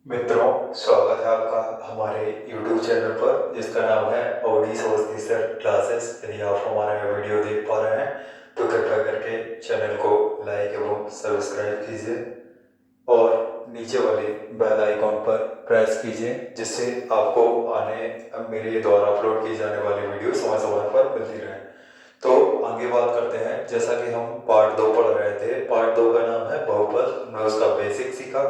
मित्रों, स्वागत है आपका हमारे YouTube चैनल पर जिसका नाम है ओडी स्वस्ति सर क्लासेस। यदि आप हमारा यह वीडियो देख पा रहे हैं तो कृपया करके चैनल को लाइक एवं सब्सक्राइब कीजिए और नीचे वाले बेल आइकॉन पर प्रेस कीजिए जिससे आपको मेरे द्वारा अपलोड की जाने वाली वीडियो समय समय पर मिलती रहे। तो आगे बात करते हैं। जैसा कि हम पार्ट 2 पढ़ रहे थे, पार्ट 2 का नाम है बहुपद। हमने उसका बेसिक सीखा।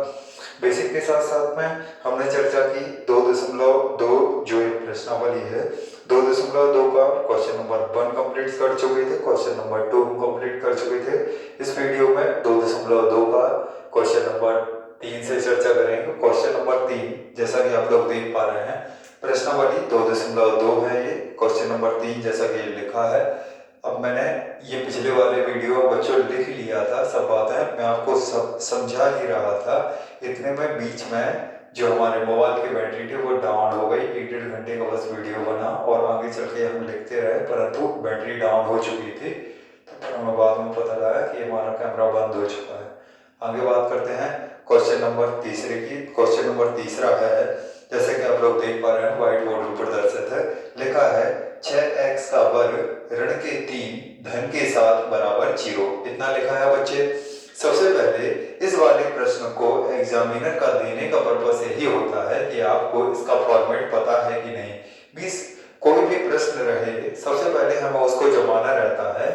बेसिक के साथ साथ में हमने चर्चा की 2.2 जो एक प्रश्नावली है, 2.2 का क्वेश्चन नंबर 1 कंप्लीट कर चुके थे, क्वेश्चन नंबर 2 कंप्लीट कर चुके थे। इस वीडियो में 2.2 का क्वेश्चन नंबर 3 से चर्चा करेंगे। क्वेश्चन नंबर 3 जैसा कि आप लोग देख पा रहे हैं, प्रश्नावली 2.2 है। ये क्वेश्चन नंबर 3 जैसा कि लिखा है। अब मैंने ये पिछले वाले वीडियो बच्चों लिख लिया था, सब बातें मैं आपको सब समझा ही रहा था। इतने में बीच में जो हमारे मोबाइल की बैटरी थी वो डाउन हो गई। 1-1.5 घंटे का बस वीडियो बना और आगे चल के हम लिखते रहे, परंतु बैटरी डाउन हो चुकी थी। तो फिर हमें बाद में पता लगा कि हमारा कैमरा बंद हो चुका है। आगे बात करते हैं क्वेश्चन नंबर तीसरे की। क्वेश्चन नंबर तीसरा है, जैसे कि आप लोग देख पा रहे हैं, व्हाइट बोर्ड पर प्रदर्शित है। लिखा है 6x का वर्ग ऋण के 3 धन के 7 बराबर 0। इतना लिखा है बच्चे। सबसे पहले इस वाले प्रश्न को एग्जामिनर का देने का पर्पस यही होता है कि आपको इसका फॉर्मेट पता है कि नहीं। बीस कोई भी प्रश्न रहे, सबसे पहले हमें उसको जमाना रहता है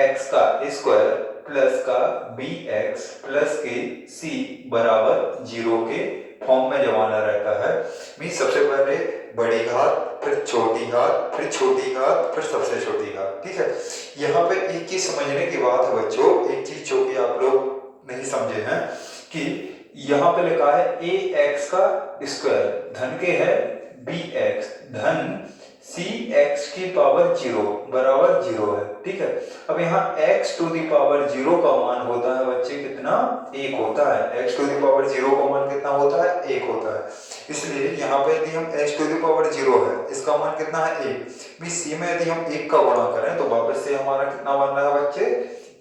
ax का स्क्वायर प्लस का bx प्लस के c बराबर 0 के फॉर्म में जमाना रहता है। मीन्स सबसे पहले बड़ी घात, फिर छोटी घात, फिर छोटी घात, फिर सबसे छोटी घात। ठीक है। यहाँ पे एक चीज समझने की बात है बच्चों, एक चीज जो कि आप लोग नहीं समझे हैं कि यहाँ पे लिखा है ax का स्क्वायर धन के है bx धन cx की पावर 0 बराबर 0 है। ठीक है। अब यहाँ x टू दी पावर 0 का मान होता है बच्चे कितना? 1 होता है। x टू दी पावर 0 का मान कितना होता है? 1 होता है। इसलिए यहाँ पे यदि हम x टू दी पावर 0 है, इसका मान कितना है? 1। भी c में यदि हम 1 का गुणा करें तो वापस से हमारा कितना बन रहा है बच्चे?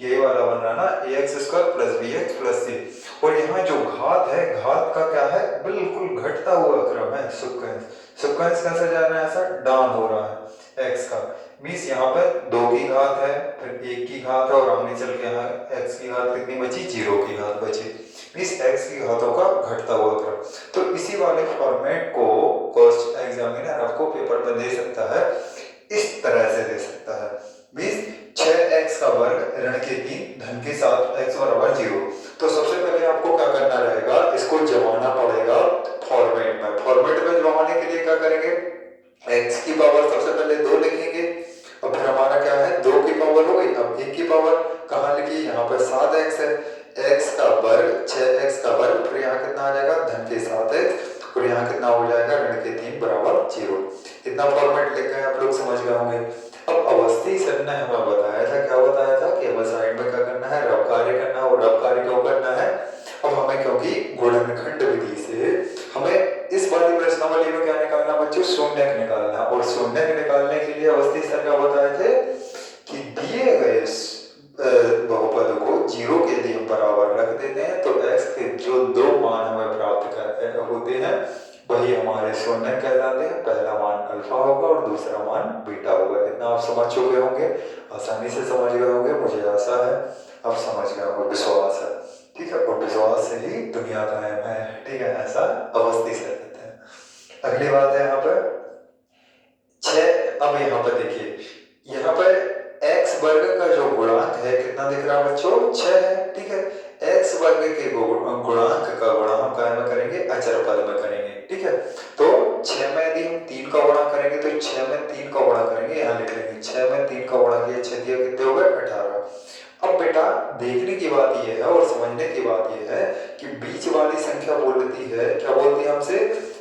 यही वाला बन रहा है ना, ax square plus bx plus c। और यहाँ जो घात है, घात का क्या है? बिल्कुल घटता हुआ क्रम है, सिक्वेंस। सिक्वेंस कैसे जा रहा है? ऐसा डाउन हो रहा है x का। मीन्स यहाँ पे 2 की घात है, फिर 1 की घात है और आगे चल के यहाँ x की घात कितनी बची? 0 की घात बची। मीन्स x की घातों का घटता हुआ क्रम। तो इसी वाले फॉर्मेट को क्वेश्चन एग्जामिनर आपको पेपर में दे सकता है, इस तरह से दे सकता है। मीन्स 6x का वर्ग ऋण के 3 धन के 7 x बराबर 0। तो सबसे पहले आपको क्या करना रहेगा? इसको जमाना पड़ेगा फॉर्मेट में। फॉर्मेट में जमाने के लिए क्या करेंगे? x की पावर सबसे पहले 2 लिखेंगे और फिर हमारा क्या है? 2 की पावर हो गई। अब 1 की पावर कहाँ लिखी? यहाँ पर 7x है। x का वर्ग 6x का वर्ग, फिर यहाँ कितना आ जाएगा? धन के 7x और यहाँ कितना हो जाएगा? ऋण के 3 बराबर 0। इतना फॉर्मेट लिख गए, आप लोग समझ गए होंगे। अब अवस्थी सर ने हमें बताया था, क्या बताया था कि हमें साइड में क्या करना है? रब कार्य करना है। और रब कार्य क्यों करना है? अब हमें क्योंकि गुणनखंड विधि से हमें इस वाली प्रश्नावली में क्या निकालना बच्चों? शून्यक निकालना। और शून्यक निकालने के लिए अवस्थी सर क्या बताए थे कि दिए गए बहुपद को 0 के लिए बराबर रख देते हैं तो x के जो 2 मान हमें प्राप्त होते हैं वही हमारे शून्यक कहलाते हैं। पहला मान अल्फा होगा और दूसरा मान बीटा होगा। इतना आप समझ चुके होंगे, आसानी से समझ गए होंगे, मुझे आशा है आप समझ गए होंगे, विश्वास है। ठीक है। और विश्वास से ही दुनिया कायम है। ठीक है, ऐसा अवस्थी से कहते हैं। अगली बात है यहाँ पर 6। अब यहाँ पर देखिए, यहाँ पर x वर्ग का जो गुणांक है कितना दिख रहा है बच्चों? 6 है। ठीक है। x वर्ग के गुणांक का गुणा हम क्या में करेंगे? अचर पद में करेंगे। ठीक है। तो 6 में यदि हम 3 का गुणा करेंगे तो 6 में 3 का गुणा करेंगे, यहाँ लिख लेंगे 6 में 3 का गुणा किया, 6 दिया कितने हो गए? 18। अब बेटा देखने की बात यह है और समझने की बात यह है कि बीच वाली संख्या बोलती है, क्या बोलती है हमसे?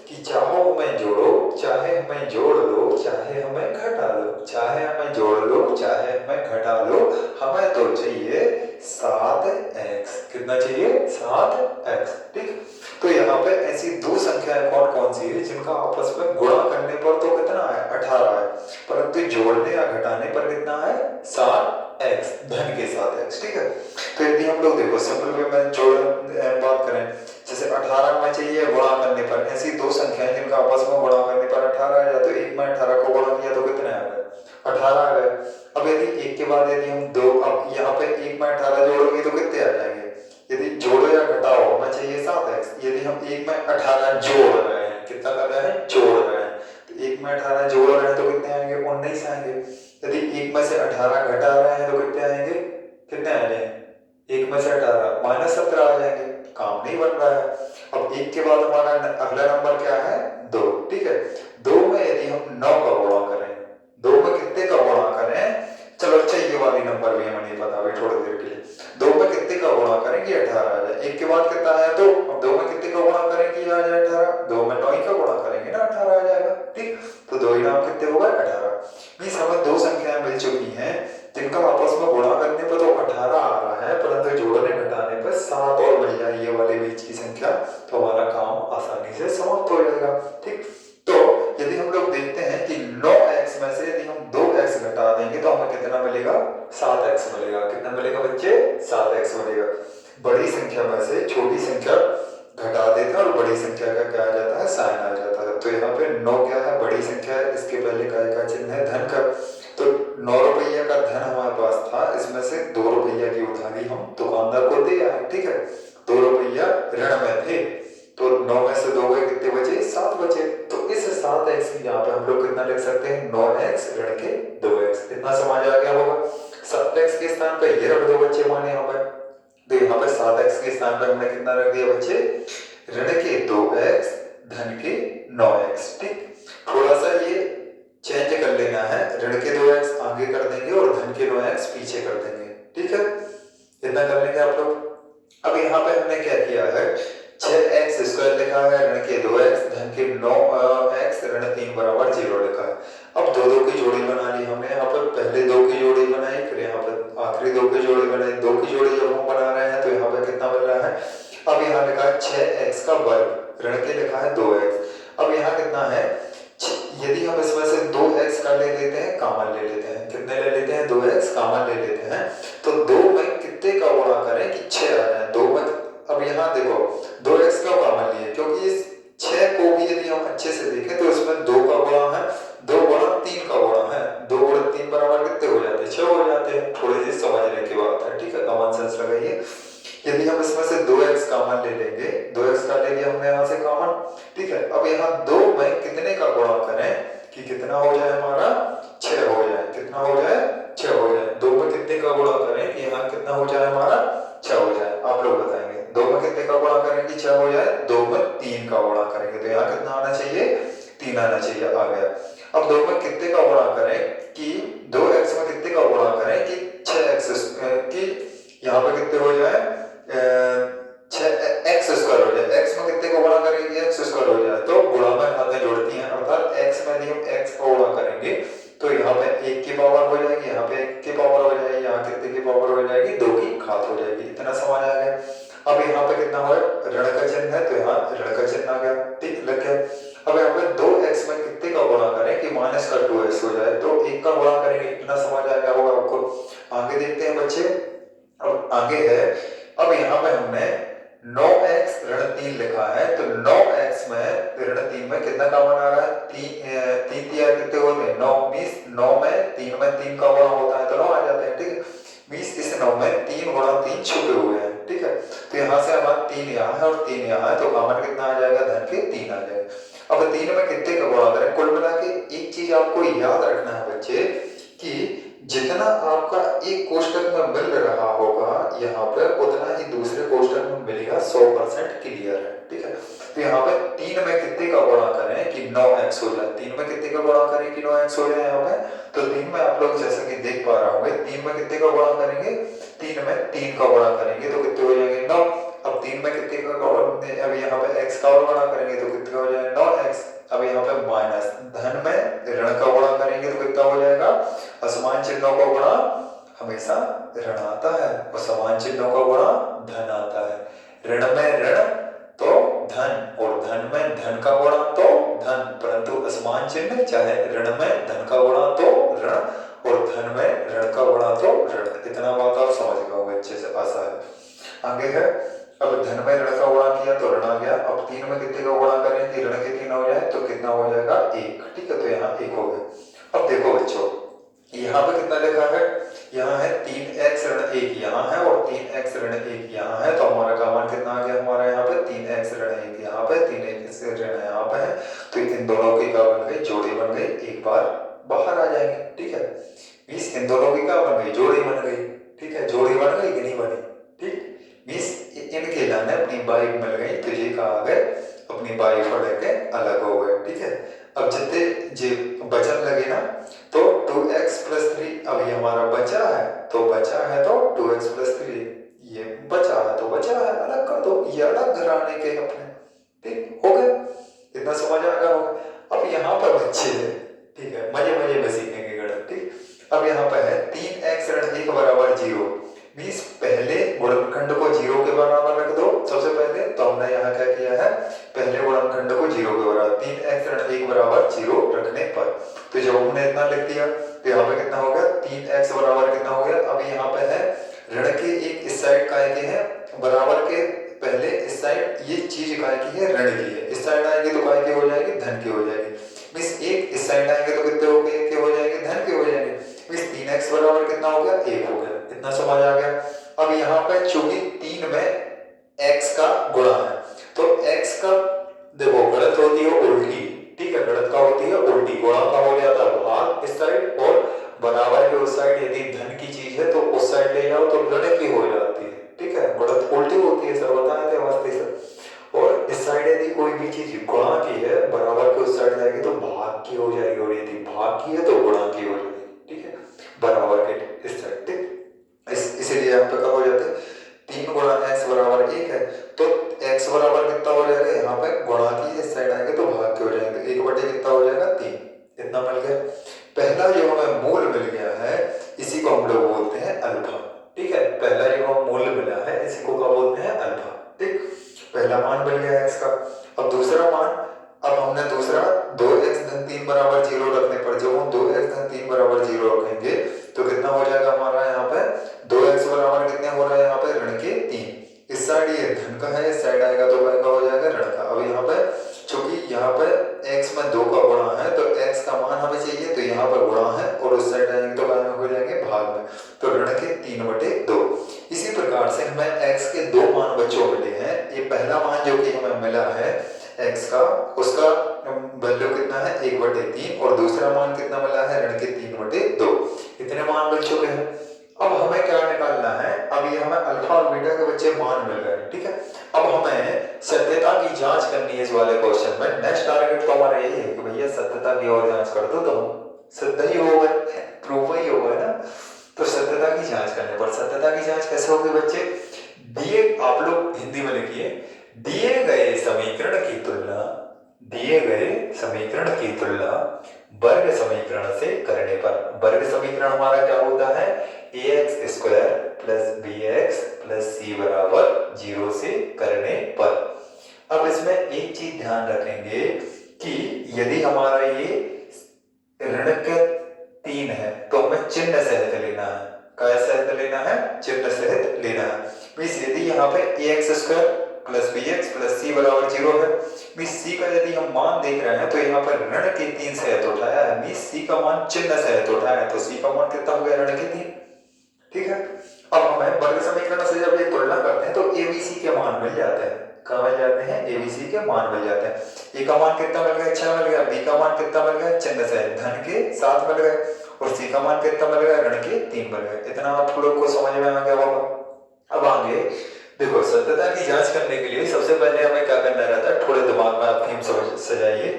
कि चाहो हमें जोड़ो, चाहे हमें जोड़ लो, चाहे हमें घटा लो, चाहे हमें जोड़ लो, चाहे हमें घटा लो, हमें तो चाहिए 7x। कितना चाहिए? 7x। ठीक। तो यहाँ पे ऐसी 2 संख्याएं कौन कौन सी है जिनका आपस में गुणा करने पर तो कितना है? 18 है, परंतु जोड़ने या घटाने पर कितना है? 7x धन के 7x। ठीक है। तो यदि हम लोग देखो सिंपल वे में जोड़ बात करें, जैसे 18 में चाहिए गुणा करने पर, ऐसी दो संख्याएं जिनका आपस में गुणा करने पर 18 आ जाए, तो एक में 18 को गुणा किया तो कितने आ गए, 18 आ गए। अब यदि एक के बाद यदि हम दो, अब यहाँ पे एक में 18 जोड़ोगे तो कितने आ जाएंगे, यदि जोड़ो या घटाओ होना चाहिए 7x, यदि हम एक में 18 जोड़ रहे हैं, कितना कर रहे हैं, जोड़ रहे हैं, तो एक में 18 जोड़ रहे हैं तो कितने आएंगे, 19 आएंगे। यदि एक में से 18 घटा रहे हैं तो कितने आएंगे, कितने आ जाएंगे, एक में से 18 -17 आ जाएंगे, काम नहीं बन रहा है। अब एक के बाद हमारा अगला नंबर क्या है, 2, ठीक है। 2 में यदि हम 9 का गुणा करें, 2 में कितने का गुणा करें, चलो अच्छा ये वाली नंबर भी हमें नहीं पता अभी थोड़ी देर के लिए, 2 में कितने का गुणा करें कि 18 आ जाए, एक के बाद कितना आया 2, अब 2 में कितने का गुणा करें कि आ जाए 18, 2 में 9 ही का गुणा करेंगे ना, 18 आ जाएगा, ठीक। तो 2 ही नाम कितने हो गए, 18। इस हमें दो संख्याएं मिल चुकी हैं जिनका आपस में गुणा करने पर तो 18 आ रहा है, परंतु जोड़ने घटाने पर 7 और मिल जाए ये वाले बीच की संख्या, तो हमारा काम आसानी से समाप्त हो जाएगा, ठीक। तो यदि हम लोग देखते हैं कि 9x में से यदि हम 2x घटा देंगे तो हमें कितना मिलेगा, 7x मिलेगा, कितना मिलेगा बच्चे, 7x मिलेगा। बड़ी संख्या में से छोटी संख्या घटा देते हैं और बड़ी संख्या का क्या आ जाता है, साइन आ जाता है। तो यहाँ पे 9 क्या है, बड़ी संख्या है, इसके पहले काय का चिन्ह है, धन का, तो 9 रुपया का धन हमारे पास था, इसमें से 2 रुपया की उधारी हम दुकानदार को दे आए, ठीक है, 2 रुपया ऋण में थे, तो 9 में से 2 गए, कितने बचे, 7 बचे। तो इस 7x यहाँ पे हम लोग कितना लिख सकते हैं, 9x ऋण के 2x, इतना समझ आ गया होगा। 7x के स्थान पे ये रख दो बच्चे माने यहाँ पे, तो यहाँ पे 7x के स्थान पे हमने कितना रख दिया बच्चे, ऋण के 2x धन के 9x, ठीक। थोड़ा सा ये चेंज कर लेना है, ऋण के 2x आगे कर देंगे और धन के 9x पीछे कर देंगे, ठीक है, इतना कर लेंगे आप लोग। अब यहाँ पे हमने क्या किया है, 6x² लिखा है, ऋण के 2x धन के 9x ऋण 3 बराबर 0 लिखा है। अब दो की जोड़ी बना ली हमने, यहाँ पर पहले 2 की जोड़ी बनाई, फिर यहाँ पर आखिरी 2 की जोड़ी बनाई, 2 की जोड़ी जब हम बना रहे हैं तो यहाँ पे कितना मिल रहा है, अब यहाँ लिखा है 6x का वर्ग, ऋण के लिखा है 2x, अब यहाँ कितना है, यदि हम इसमें से 2x का ले लेते हैं, कॉमन ले लेते हैं, कितने ले लेते हैं, 2x कॉमन ले लेते हैं, तो 2 में कितने का गुणा करें कि 6 आ जाए, 2 में, अब यहाँ देखो 2x का कॉमन लिए, क्योंकि इस 6 को भी यदि हम अच्छे से देखें तो इसमें 2 का गुणा है, 2 गुणा 3 का गुणा है, 2 गुणा 3 बराबर कितने हो जाते हैं, 6 हो जाते हैं, थोड़ी सी समझने की बात है, ठीक है, कॉमन सेंस लगाइए। यदि हम इसमें से 2x कॉमन ले लेंगे, 2x का ले लिया हमने यहाँ से कॉमन, ठीक है। अब यहाँ 2 में कितने का गुणा करें कि कितना हो जाए हमारा, 6 हो जाए, कितना हो जाए, 6 हो जाए। 2 में कितने का गुणा करें कि यहाँ कितना हो जाए हमारा, 6 हो जाए, आप लोग बताएंगे। 2 में कितने का गुणा करें कि 6 हो जाए, 2 में 3 का गुणा करेंगे तो यहाँ कितना आना चाहिए, 3 आना चाहिए, आ गया। अब 2 में कितने का गुणा करें कि 2x में कितने का गुणा करें कि 6x की यहाँ पे कितने हो जाए, 6x² हो जाए, x में कितने का गुणा करेंगे, x² हो जाए, तो गुणा में खाते जोड़ती हैं, अर्थात x में यदि हम x का गुणा करेंगे तो यहाँ पे 1 की पावर हो जाएगी, यहाँ पे 1 की पावर हो जाएगी, यहाँ कितने की पावर हो जाएगी, 2 की घात हो जाएगी, इतना समझ आ गया। अब यहाँ पे कितना हुआ, ऋण का चिन्ह है तो यहाँ ऋण का चिन्ह आ गया, ठीक, लग गया। अब यहाँ पे 2x में कितने का गुणा करें कि -2x हो जाए, तो 1 का गुणा करेंगे, इतना समझ आ गया होगा आपको। आगे देखते हैं बच्चे, अब आगे है, अब यहाँ पे हमने 9x ऋण 3 लिखा है, तो 9x में ऋण 3 में कितना कॉमन आ रहा है, 3 कितने होते हैं, 9 20, 9 में 3 में 3 का गुणा होता है तो 9 आ जाते हैं, ठीक है। 20 इस 9 में 3 गुणा 3 छुपे हुए हैं, ठीक है, तो यहाँ से हमारा 3 यहाँ है और 3 यहाँ है, तो कॉमन कितना आ जाएगा, धन के 3 आ जाएगा। अब 3 में कितने का गुणा करें, कुल मिला के एक चीज आपको याद रखना है बच्चे कि जितना आपका एक कोष्टक में मिल रहा होगा यहाँ पे, उतना ही दूसरे कोष्टक में मिलेगा, 100% क्लियर है, ठीक है। तो यहाँ पे 3 में कितने का गुणा करें कि 9x हो जाए, 3 में कितने का गुणा करें कि 9x हो जाए यहाँ पे, तो 3 में आप लोग जैसे कि देख पा रहे होंगे, 3 में कितने का गुणा करेंगे, 3 में 3 का गुणा करेंगे तो कितने हो जाएंगे, 9। अब 3 में कितने का गुणा, अब यहाँ पे x का गुणा करेंगे तो कितने हो जाए, 9x। अब यहाँ पे माइनस, धन में ऋण का गुणा करेंगे तो कितना हो जाएगा, असमान चिन्हों का गुणा हमेशा ऋण आता है और समान चिन्हों का गुणा धन आता है। ऋण में ऋण तो धन और धन में धन का गुणा तो धन, परंतु असमान चिन्ह चाहे ऋण में धन का गुणा तो ऋण और धन में ऋण का गुणा तो ऋण, इतना बात आप समझ गए अच्छे से, आशा है। आगे है, अब धन में ऋण का गुणा दिया तो ऋण आ गया। अब 3 में कितने का गुणा करें कि ऋण के 3 हो जाए तो कितना हो जाएगा 1, ठीक है, तो यहाँ 1 हो गया। अब देखो बच्चों यहाँ पे कितना लिखा है, यहाँ है 3x ऋण 1 यहाँ है और 3x ऋण 1 यहाँ है, तो हमारा का मान कितना आ गया हमारा यहाँ पे 3x ऋण 1 यहाँ पे 3x ऋण यहाँ पे है, तो इन दोनों की क्या बन गई जोड़ी बन गई, एक बार बाहर आ जाएंगे, ठीक है। मीन्स इन दोनों की क्या बन गई जोड़ी बन गई, ठीक है, जोड़ी बन गई कि नहीं बनी, ठीक। मीन्स इनके लाने अपनी बाइक मिल गई तो ये कहा गए अपनी बाइक को लेके अलग हो गए, ठीक है। अब जितने जे बचन लगे ना तो 2x प्लस 3 अभी हमारा बचा है तो बचा है तो 2x प्लस 3 ये बचा है तो बचा है, अलग कर दो, ये अलग घराने के अपने, ठीक हो गए, इतना समझ आ गया होगा। अब यहाँ पर बच्चे है, ठीक है, मजे मजे में सीखेंगे गणित, ठीक। अब यहाँ पर है 3x ऋण 1 बराबर 0, मीन्स पहले गुणनखंड को 0 के बराबर रख दो सबसे पहले, तो हमने यहाँ क्या किया है पहले गुणनखंड को 0 के बराबर 3x ऋण 1 बराबर 0 रखने पर, तो जब हमने इतना लिख दिया तो यहाँ पे कितना हो गया 3x बराबर कितना हो गया। अब यहाँ पे है ऋण के एक इस साइड काय के है बराबर के, पहले इस साइड ये चीज काय की है ऋण की है, इस साइड आएगी तो काय की हो जाएगी धन की हो जाएगी, मीन्स एक इस साइड आएंगे तो कितने हो गए हो जाएंगे धन के हो जाएंगे, मीन्स 3x बराबर कितना हो गया 1 हो गया, इतना समझ आ गया। अब यहाँ पे चूंकि 3 में x का गुणा है तो x का देखो गणित होती है उल्टी, ठीक है, गणित का होती है उल्टी, गुणा का हो जाता है भाग इस साइड और बराबर के उस साइड, यदि धन की चीज है तो उस साइड ले जाओ तो ऋण की हो जाती है, ठीक है, गणित उल्टी होती है सर बताए थे मस्ती से। और इस साइड यदि कोई भी चीज गुणा की है बराबर के उस साइड जाएगी तो भाग की हो जाएगी, और यदि भाग की है तो गुणा की हो जाएगी, ठीक है, बराबर के इस साइड, ठीक। इसीलिए यहाँ पे क्या हो जाते हैं 3 गुणा x बराबर 1 है तो x बराबर कितना हो जाएगा यहाँ पे गुणा की इस साइड आएंगे तो भाग के हो जाएंगे, 1 बटे कितना हो जाएगा 3, इतना मिल गया। पहला जो हमें मूल मिल गया है इसी को हम लोग बोलते हैं अल्फा, ठीक है, पहला जो हमें मूल मिला है इसी को क्या बोलते हैं अल्फा, ठीक, पहला मान मिल गया x का। अब दूसरा मान, अब हमने दूसरा 2x धन 3 बराबर 0 रखने पर जब हम 2x धन 3 बराबर 0 रखेंगे तो कितना हो जाएगा हमारा यहाँ पे 2x बराबर कितने हो रहा है यहाँ पे ऋण के 3, इस साइड ये धन का है इस साइड आएगा तो का हो जाएगा ऋण का। अब यहाँ पे चूंकि यहाँ पे x में 2 का गुणा है तो x का मान हमें चाहिए तो यहाँ पर गुणा है और उस साइड आएंगे तो में हो जाएंगे भाग में, तो ऋण के 3 बटे 2। इसी प्रकार से हमें x के 2 मान बच्चों मिले हैं, ये पहला मान जो कि हमें मिला है x का उसका वैल्यू कितना है 1 बटे 3 और दूसरा मान कितना मिला है ऋण के 3 बटे 2, इतने मान मिल चुके हैं। अब हमें क्या निकालना है, अब ये हमें अल्फा और बीटा के बच्चे मान मिल गए, ठीक है। अब हमें सत्यता की जांच करनी है इस वाले क्वेश्चन में, नेक्स्ट टारगेट तो हमारा यही है कि भैया सत्यता की और जांच कर दो तो सिद्ध ही हो गए, प्रूफ ही हो गए ना। तो सत्यता की जांच करने पर सत्यता की जांच कैसे होगी बच्चे, दिए आप लोग हिंदी में लिखिए दिए गए समीकरण की तुलना, दिए गए समीकरण की तुलना वर्ग समीकरण से करने पर, वर्ग समीकरण हमारा क्या होता है ax square plus bx plus c बराबर 0 से करने पर। अब इसमें एक चीज ध्यान रखेंगे कि यदि हमारा ये ऋण के 3 है तो हमें चिन्ह सहित लेना है, क्या सहित लेना है चिन्ह सहित लेना है, मीन्स यदि यहाँ पे ax square plus bx plus c बराबर 0 है, मीन्स c का यदि हम मान देख रहे हैं तो यहाँ पर ऋण के 3 सहित उठाया है, मीन्स c का मान चिन्ह सहित उठाया है तो c का मान कितना हो गया ऋण के 3, ठीक है। अब हमें वर्ग समीकरण से जब ये तुलना करते हैं तो abc के मान मिल जाते हैं, कहाँ मिल जाते हैं abc के मान मिल जाते हैं, a का मान कितना मिल गया 6 मिल गया, b का मान कितना मिल गया चिन्ह सहित धन के 7 मिल गए और c का मान कितना मिल गया ऋण के 3 मिल गए, इतना आप लोग को समझ में आ गया होगा। अब आगे देखो सत्यता की जांच करने के लिए सबसे पहले हमें क्या करना रहता है, थोड़े दिमाग में आप थीम सजाइए,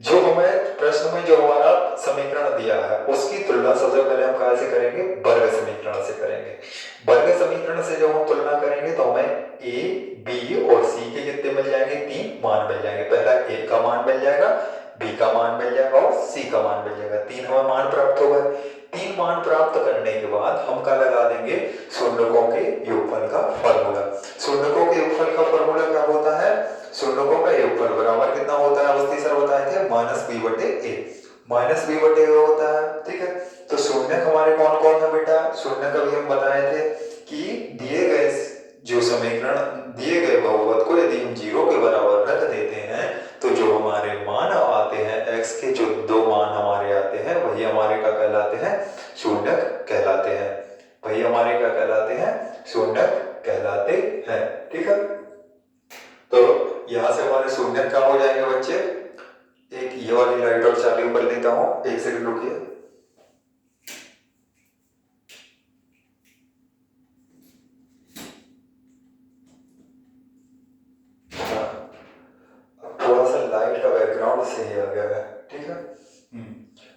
जो हमें प्रश्न में जो हमारा समीकरण दिया है उसकी तुलना सबसे पहले हम कहाँ से करेंगे वर्ग समीकरण से करेंगे। वर्ग समीकरण से जब हम तुलना करेंगे तो हमें a b और c के कितने मिल जाएंगे 3 मान मिल जाएंगे, पहला a का मान मिल जाएगा b का मान मिल जाएगा और c का मान मिल जाएगा, 3 हमें मान प्राप्त हो गए। 3 मान प्राप्त करने के बाद हम क्या लगा देंगे शून्यकों के योगफल का फॉर्मूला। शून्यकों के योगफल का फॉर्मूला क्या होता है, शून्यकों का योगफल बराबर कितना होता है अवस्थी सर बताए थे माइनस बी बटे ए, माइनस बी बटे ए होता है, ठीक है। तो शून्य हमारे कौन कौन है बेटा, शून्य का भी हम बताए थे कि दिए गए जो समीकरण दिए गए बहुपद को यदि हम 0 के बराबर रख देते हैं तो जो हमारे मान आते हैं x के जो दो मान हमारे आते हैं वही हमारे क्या कहलाते हैं, शून्यक कहलाते हैं। वही हमारे क्या कहलाते हैं, शून्यक कहलाते हैं। ठीक है, तो यहाँ से हमारे शून्यक क्या हो जाएंगे बच्चे, एक ये वाली लाइट और चालू कर लेता हूँ, एक सेकंड रुकिए। थोड़ा सा लाइट का बैकग्राउंड सही आ गया है। ठीक है,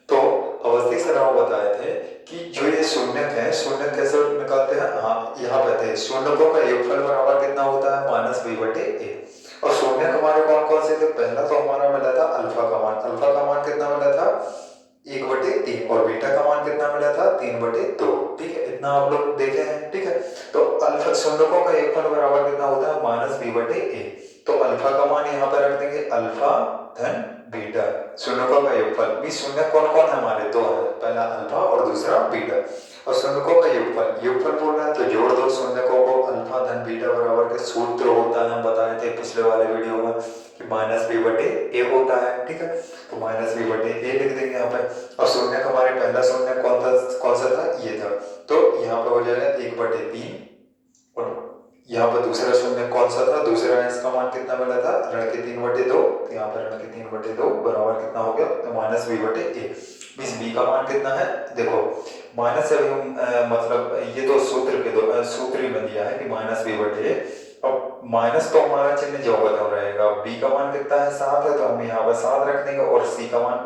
तो अवस्थी सराव बताए थे कि जो ये शून्यक है, शून्यक कैसे निकालते हैं। हाँ, यहाँ पे थे शून्यकों का योगफल बराबर कितना होता है, -b/a। और शून्यक हमारे कौन कौन से थे, पहला तो हमारा मिला था अल्फा का मान। अल्फा का मान कितना मिला था, 1/3, और बीटा का मान कितना मिला था, 3/2। ठीक है, इतना आप लोग देखे हैं। ठीक है, तो अल्फा शून्यकों का योगफल बराबर कितना होता है, -b/a। तो अल्फा का मान यहाँ पर रख देंगे, अल्फा धन बीटा, शून्यकों का योगफल। भी शून्य कौन कौन है हमारे, दो है, पहला अल्फा और दूसरा बीटा। और शून्यकों का योगफल, योगफल बोल रहा है तो जोड़ दो शून्यकों को, अल्फा धन बीटा बराबर के सूत्र होता है, हम बताए थे पिछले वाले वीडियो में कि -b/a होता है। ठीक है, तो -b/a लिख देंगे यहाँ पे। और शून्य हमारे पहला शून्य कौन सा था, ये था, तो यहाँ पे हो जाएगा 1/3। और यहाँ पर दूसरा शून्य कौन सा था, दूसरा इसका मान कितना मिला था, ऋण के 3/2। तो यहाँ पर ऋण के 3/2 बराबर कितना हो गया, तो -b/a। इस b का मान कितना है, देखो माइनस से हम मतलब ये तो सूत्र के दो सूत्र ही में दिया है कि -b/a। अब माइनस तो हमारा चिन्ह जो बता रहेगा, b का मान कितना है, 7 है, तो हम यहाँ पर 7 रख देंगे। और c का मान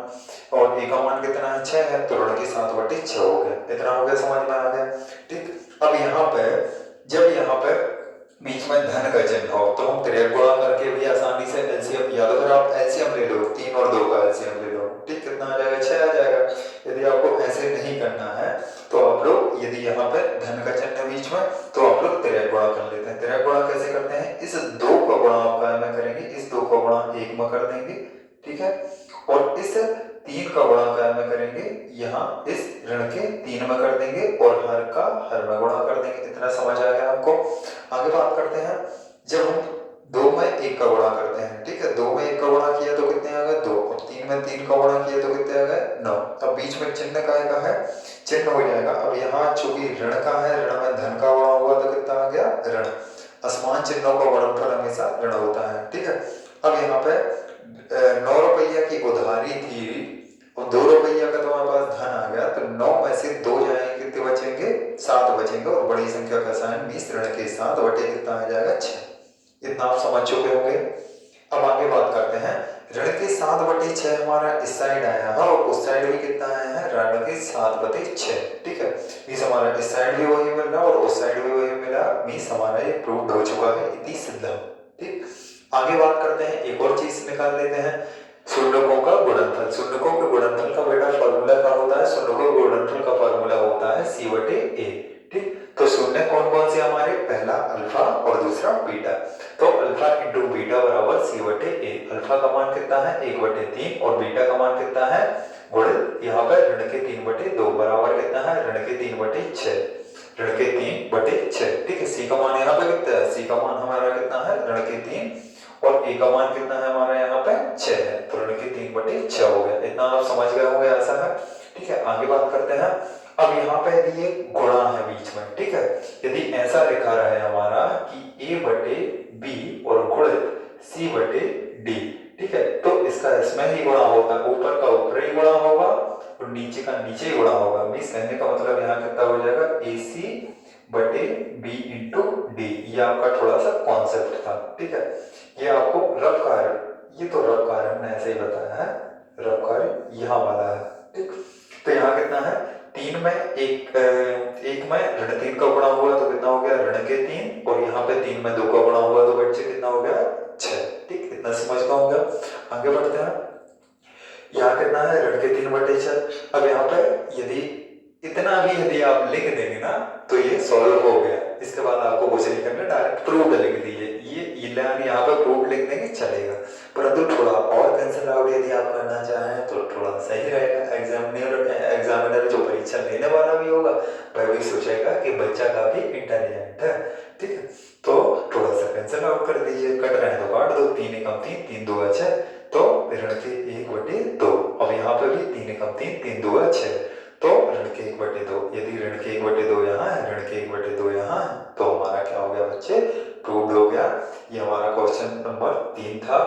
और a का मान कितना है, 6 है, तो ऋण के 7/6 हो गया। इतना हो गया, समझ में आ गया। ठीक, अब यहाँ पे जब यहाँ पे बीच में धन का चिन्ह हो तो हम त्रिक गुणा करके भी आसानी से एलसीएम, या तो फिर आप एलसीएम ले लो, 3 और 2 का एलसीएम ले लो। ठीक, कितना आ जाएगा, 6 आ जाएगा। यदि आपको ऐसे नहीं करना है तो आप लोग यदि यहाँ पे धन का चिन्ह बीच में, तो आप लोग त्रिक गुणा कर लेते हैं। त्रिक गुणा कैसे करते हैं, इस 2 का गुणा आप काय में करेंगे, इस 2 का गुणा 1 में कर देंगे। ठीक है, और इस 3 का गुणा काय में करेंगे, यहाँ इस ऋण के 3 में कर देंगे, और हर का हर में गुणा कर देंगे। इतना समझ आ गया आपको। आगे बात करते हैं, जब हम 2 में 1 का गुणा करते हैं। ठीक है, 2 में 1 का गुणा किया तो कितने आ गए, 2। और 3 में 3 का गुणा किया तो कितने आ गए, 9। अब बीच में चिन्ह का है, चिन्ह हो जाएगा। अब यहाँ चूंकि ऋण का है, ऋण में धन का गुणा हुआ तो कितना आ गया, ऋण। असमान चिन्हों का गुणनफल हमेशा ऋण होता है। ठीक है, अब यहाँ पे 9 रुपया की उधारी थी और 2 रुपया का तुम्हारे पास धन आ गया, तो 9 में से 2 जाएंगे, कितने बचेंगे, 7 बचेंगे। और बड़ी संख्या का साइन 20, ऋण के 7 बटे कितना आ जाएगा, 6। इतना आप समझ चुके होंगे। अब आगे बात करते हैं, ऋण के 7/6 हमारा इस साइड आया है, और उस साइड भी कितना आया है, ऋण के 7/6। ठीक है, मीन्स हमारा इस साइड भी वही मिल रहा और उस साइड भी वही मिला, मीन्स हमारा ये प्रूव्ड हो चुका है, इति सिद्धम। ठीक, आगे बात करते हैं, एक और चीज निकाल लेते हैं, शून्यकों का गुणनफल। शून्यकों के गुणनफल का बेटा फॉर्मूला क्या होता है, शून्यकों के गुणनफल का फॉर्मूला होता है c/a। ठीक, तो शून्य कौन कौन से हमारे, पहला अल्फा और दूसरा बीटा। तो अल्फा इंटू बीटा बराबर c/a। अल्फा का मान कितना है, 1/3, और बीटा का मान कितना है, गुणित यहाँ पर ऋण के 3/2 बराबर कितना है, ऋण के 3/6, ऋण के 3/6। ठीक है, सी का मान यहाँ पे कितना है, सी का मान हमारा कितना है, ऋण के 3, और ए का मान कितना है हमारा यहाँ पे 6 है, तो ऋण के 3/6 हो गया। इतना आप समझ गए होंगे ऐसा है। ठीक है, आगे बात करते हैं। अब यहाँ पे ये गुणा है बीच में। ठीक है, यदि ऐसा लिखा रहे हमारा कि a/b और गुणित c/d। ठीक है, तो इसका इसमें ही गुणा होता है, ऊपर का ऊपर ही गुणा होगा और नीचे का नीचे ही गुणा होगा। मीन्स कहने का मतलब यहाँ कितना हो जाएगा, ac/b इंटू डी। ये आपका थोड़ा सा कॉन्सेप्ट था। ठीक है, ये आपको रफ कार्य, ये तो रफ कार्य हमने ऐसे ही बताया है, रफ कार्य यहाँ वाला है। ठीक, तो यहाँ कितना है, 3 में 1 में ऋण 3 का गुणा हुआ तो कितना हो गया, ऋण के 3, और यहाँ पे 3 में 2 का गुणा हुआ तो बच्चे कितना हो गया, 6। ठीक, इतना समझ का होगा। आगे बढ़ते हैं, यहाँ कितना है, ऋण के 3/6। अब यहाँ पे यदि इतना भी यदि आप लिख देंगे ना तो ये सॉल्व हो गया। इसके बाद आपको कुछ नहीं करना, डायरेक्ट प्रूव्ड लिख दीजिए। ये यहाँ पे प्रूव्ड लिख देंगे चलेगा, परंतु थोड़ा और कंसल्ट आउट यदि आप करना चाहें तो थोड़ा सही रहेगा। एग्जामिनर जो परीक्षा लेने वाला भी होगा वह भी सोचेगा कि बच्चा काफी इंटेलिजेंट है। ठीक है, तो तो 3 एकम 3, 3 2 6, तो ऋण के 1/2। अब यहाँ पे भी 3 एकम 3, 3 2 6, तो ऋण के 1/2। यदि ऋण के 1/2 यहाँ है, ऋण के 1/2 यहाँ है, तो हमारा क्या हो गया बच्चे, प्रूव्ड हो गया। ये हमारा क्वेश्चन नंबर 3 था।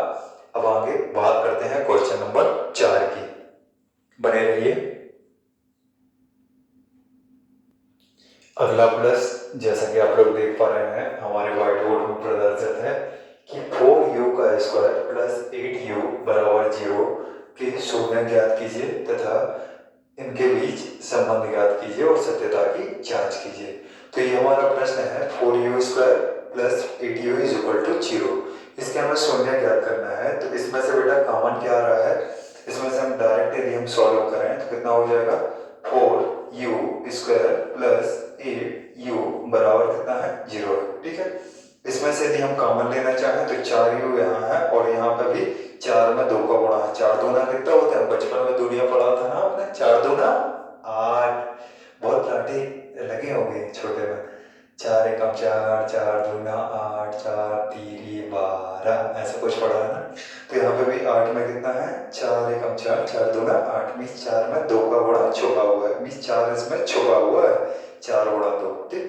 अब आगे बात करते हैं क्वेश्चन नंबर 4 की। बने रहिए। अगला प्रश्न जैसा कि आप लोग देख पा रहे हैं हमारे व्हाइट बोर्ड में प्रदर्शित है कि 4u का स्क्वायर प्लस 8u बराबर 0 के शून्य ज्ञात कीजिए तथा इनके बीच संबंध ज्ञात कीजिए और सत्यता की जांच कीजिए। तो ये हमारा प्रश्न है 4u square plus 8u is equal to 0। इसके हमें शून्य ज्ञात करना है। तो इसमें से बेटा कॉमन क्या आ रहा है, इसमें से हम डायरेक्ट यदि हम सॉल्व करें तो कितना हो जाएगा, 4u स्क्वायर प्लस 8u बराबर कितना है, 0 है। ठीक है, इसमें से यदि हम कॉमन लेना चाहें तो 4u यहाँ है और यहाँ पे भी 4 में 2 का गुणा है। 4 दूना कितना होता है, बचपन में दुनिया पढ़ा था ना आपने, 4 दूना 8। बहुत लाठी लगे होंगे छोटे में। 4 एकम 4, 4 दूना 8, 4 तीरी 12, ऐसा कुछ पढ़ा है ना। तो यहाँ पे भी 8 में कितना है, 4 एकम 4, 4 दूना 8, मीन्स 4 में 2 का गुणा छुपा हुआ है, मीन्स 4 इसमें छुपा हुआ है, 4 गुणा 2। ठीक,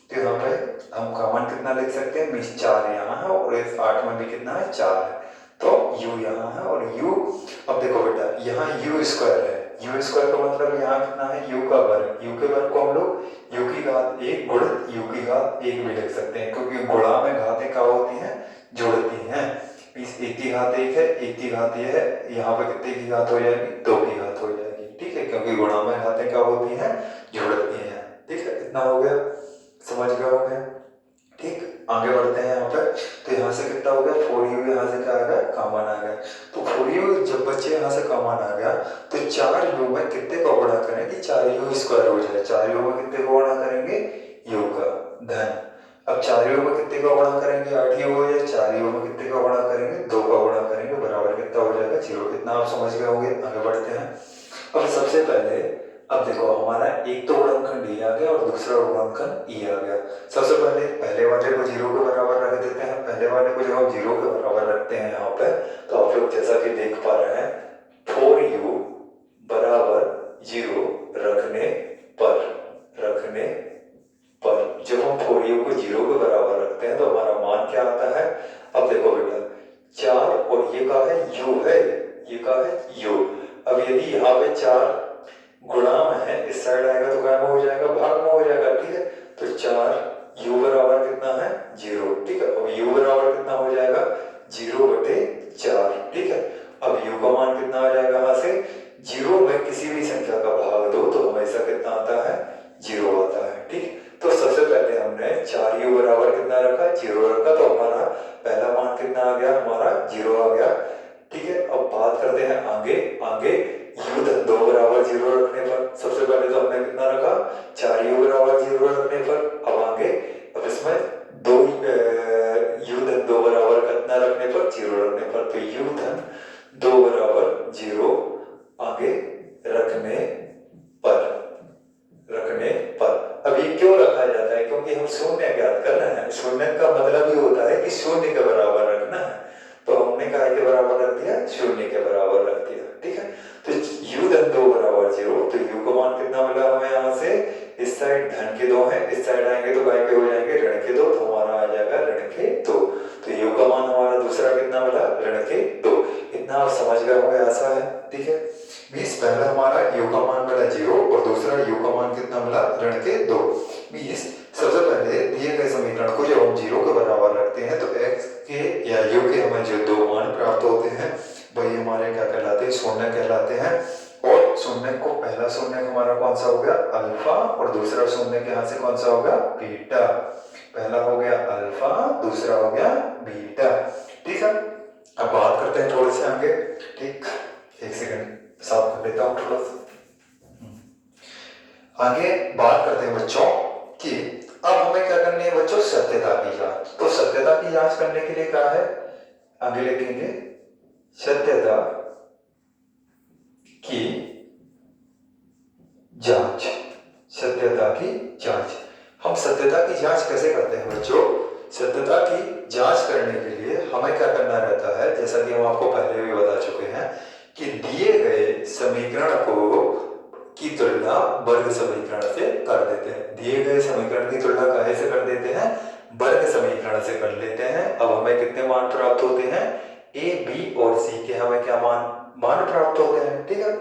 तो यहाँ पे हम कॉमन कितना लिख सकते हैं, मीन्स 4 यहाँ है और इस 8 में भी कितना है, 4 है, तो u यहाँ है और u, अब देखो बेटा यहाँ u स्क्वायर है, u स्क्वायर का मतलब यहाँ कितना है, u का वर्ग। u के वर्ग को हम लोग u की घात 1 गुणित u की घात 1 भी लिख सकते हैं, क्योंकि गुणा में घातें क्या होती हैं, जुड़ती हैं। इस 1 की घात 1 है, 1 की घात ये है, यहाँ पे कितने की घात हो जाएगी, 2 की घात हो जाएगी। ठीक है, क्योंकि गुणा में घातें क्या होती हैं, जुड़ती हैं। ठीक है, इतना हो गया, समझ गए होंगे। ठीक, आगे बढ़ते हैं यहाँ पे। तो यहाँ से कितना हो गया, 4u यहाँ से क्या आ गया, कॉमन आ गया। तो 4u जब बच्चे यहाँ से कॉमन आ गया तो 4u में कितने को गुणा करें कि 4u स्क्वायर हो जाए। 4u में कितने को गुणा करेंगे, u का धन। अब 4u में कितने का गुणा करेंगे, 8u हो जाए, 4u में कितने का गुणा करेंगे, 2 का गुणा करेंगे, बराबर कितना हो जाएगा, 0। कितना आप समझ गए होंगे। आगे बढ़ते हैं। अब सबसे पहले अब देखो हमारा एक तो गुणनखंड e आ गया और दूसरा गुणनखंड e आ गया। सबसे पहले वाले को 0 के बराबर रख देते हैं। पहले वाले को जब हम 0 के बराबर रखते हैं यहाँ पे, तो आप लोग जैसा कि देख पा रहे हैं 4u बराबर 0 रखने पर जब हम 4u को 0 के बराबर रखते हैं तो हमारा मान क्या आता है। अब देखो बेटा 4 और ये का है u है, ये का है u। अब यदि यहाँ पे 4 गुणा में है, इस साइड आएगा तो क्या में हो जाएगा, भाग में हो जाएगा। ठीक है, तो 4u बराबर कितना है, 0। ठीक है, अब u बराबर कितना हो जाएगा, 0/4। ठीक है, अब u का मान कितना आ जाएगा, यहाँ से 0 में किसी भी संख्या का भाग दो तो हमेशा कितना आता है, 0 आता है। ठीक, तो सबसे पहले हमने 4u बराबर कितना रखा, 0 रखा, तो हमारा पहला मान कितना आ गया, हमारा 0 आ गया। ठीक है, अब बात करते हैं आगे u धन 2 बराबर 0 रखने पर। सबसे पहले तो हमने कितना रखा, 4u बराबर 0 रखने पर। अब आगे, अब इसमें u धन 2 बराबर कितना रखने पर, 0 रखने पर। तो u धन 2 बराबर 0 आगे रखने पर। अब ये क्यों रखा जाता है, क्योंकि हम शून्य ज्ञात करना है। शून्य का मतलब ये होता है कि शून्य के बराबर रखना है, तो हमने काय के बराबर रख दिया, शून्य के बराबर रख दिया। ठीक है, तो u धन 2 बराबर 0, तो u का मान कितना मिला हमें, यहाँ से इस साइड धन के 2 है, इस साइड आएंगे तो काय के हो जाएंगे, ऋण के 2, तो हमारा आ जाएगा ऋण के 2। तो u का मान हमारा दूसरा कितना मिला, ऋण के 2। इतना आप समझ गए होंगे, ऐसा है। ठीक है, मीन्स पहला हमारा u का मान मिला 0 और दूसरा u का मान कितना मिला, ऋण के 2। मीन्स सबसे पहले दिए गए समीकरण को जब हम 0 के बराबर रखते हैं तो x के या u के हमें जो 2 मान प्राप्त होते हैं वही हमारे क्या कहलाते हैं, शून्य कहलाते हैं। और शून्य को पहला शून्य हमारा कौन सा हो गया, अल्फा, और दूसरा शून्य के यहाँ से कौन सा होगा, बीटा। पहला हो गया अल्फा, दूसरा हो गया बीटा। ठीक है, अब बात करते हैं थोड़े से आगे। ठीक, एक सेकंड साफ कर लेता हूँ थोड़ा सा। आगे बात करते हैं बच्चों कि अब हमें क्या करनी है बच्चों, सत्यता की जांच। तो सत्यता की जांच करने के लिए क्या है, आगे लिखेंगे सत्यता की जांच। सत्यता की जांच, हम सत्यता की जांच कैसे करते हैं बच्चों। सत्यता की जांच करने के लिए हमें क्या करना रहता हम आपको पहले भी बता चुके हैं कि दिए गए समीकरण को की तुलना वर्ग समीकरण से कर देते हैं। दिए गए समीकरण की तुलना काहे से कर देते हैं? वर्ग समीकरण से कर लेते हैं। अब हमें कितने मान प्राप्त होते हैं? ए, बी और सी के हमें क्या मान प्राप्त होते हैं। ठीक है,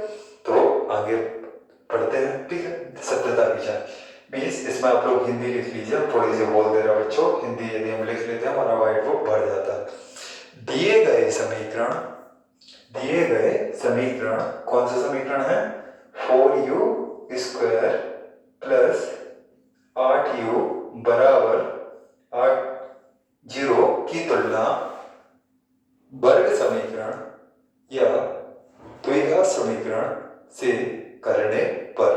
तो आगे पढ़ते हैं। ठीक है, सत्यता की जांच 20। इसमें आप लोग हिंदी लिख लीजिए, थोड़ी सी बोल दे रहा बच्चों, हिंदी यदि हम लिख लेते हैं हमारा व्हाइट बोर्ड भर जाता है। दिए गए समीकरण कौन सा समीकरण है? 4u² प्लस 8u बराबर 0 की तुलना वर्ग समीकरण या द्विघात समीकरण से करने पर।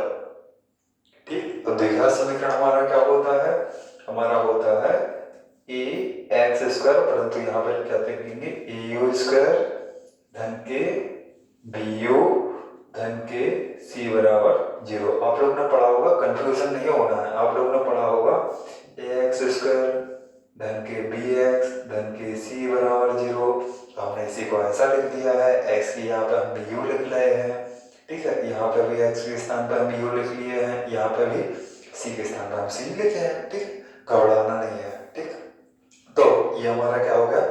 ठीक, तो द्विघात समीकरण हमारा क्या होता है? हमारा होता है ax², परंतु यहाँ पर क्या लिखेंगे? au² धन के bu धन के c बराबर 0। आप लोग ने पढ़ा होगा, कंफ्यूजन नहीं होना है। आप लोग ने पढ़ा होगा ax² धन के bx धन के c बराबर 0। हमने इसी को ऐसा लिख दिया है, x की यहाँ पे हम bu लिख रहे हैं। ठीक है, यहाँ पे भी x के स्थान पर हम u लिख लिए हैं, यहाँ पे भी c के स्थान पर हम c लिखे हैं। ठीक, घबराना नहीं है। ठीक, तो ये हमारा क्या हो गया?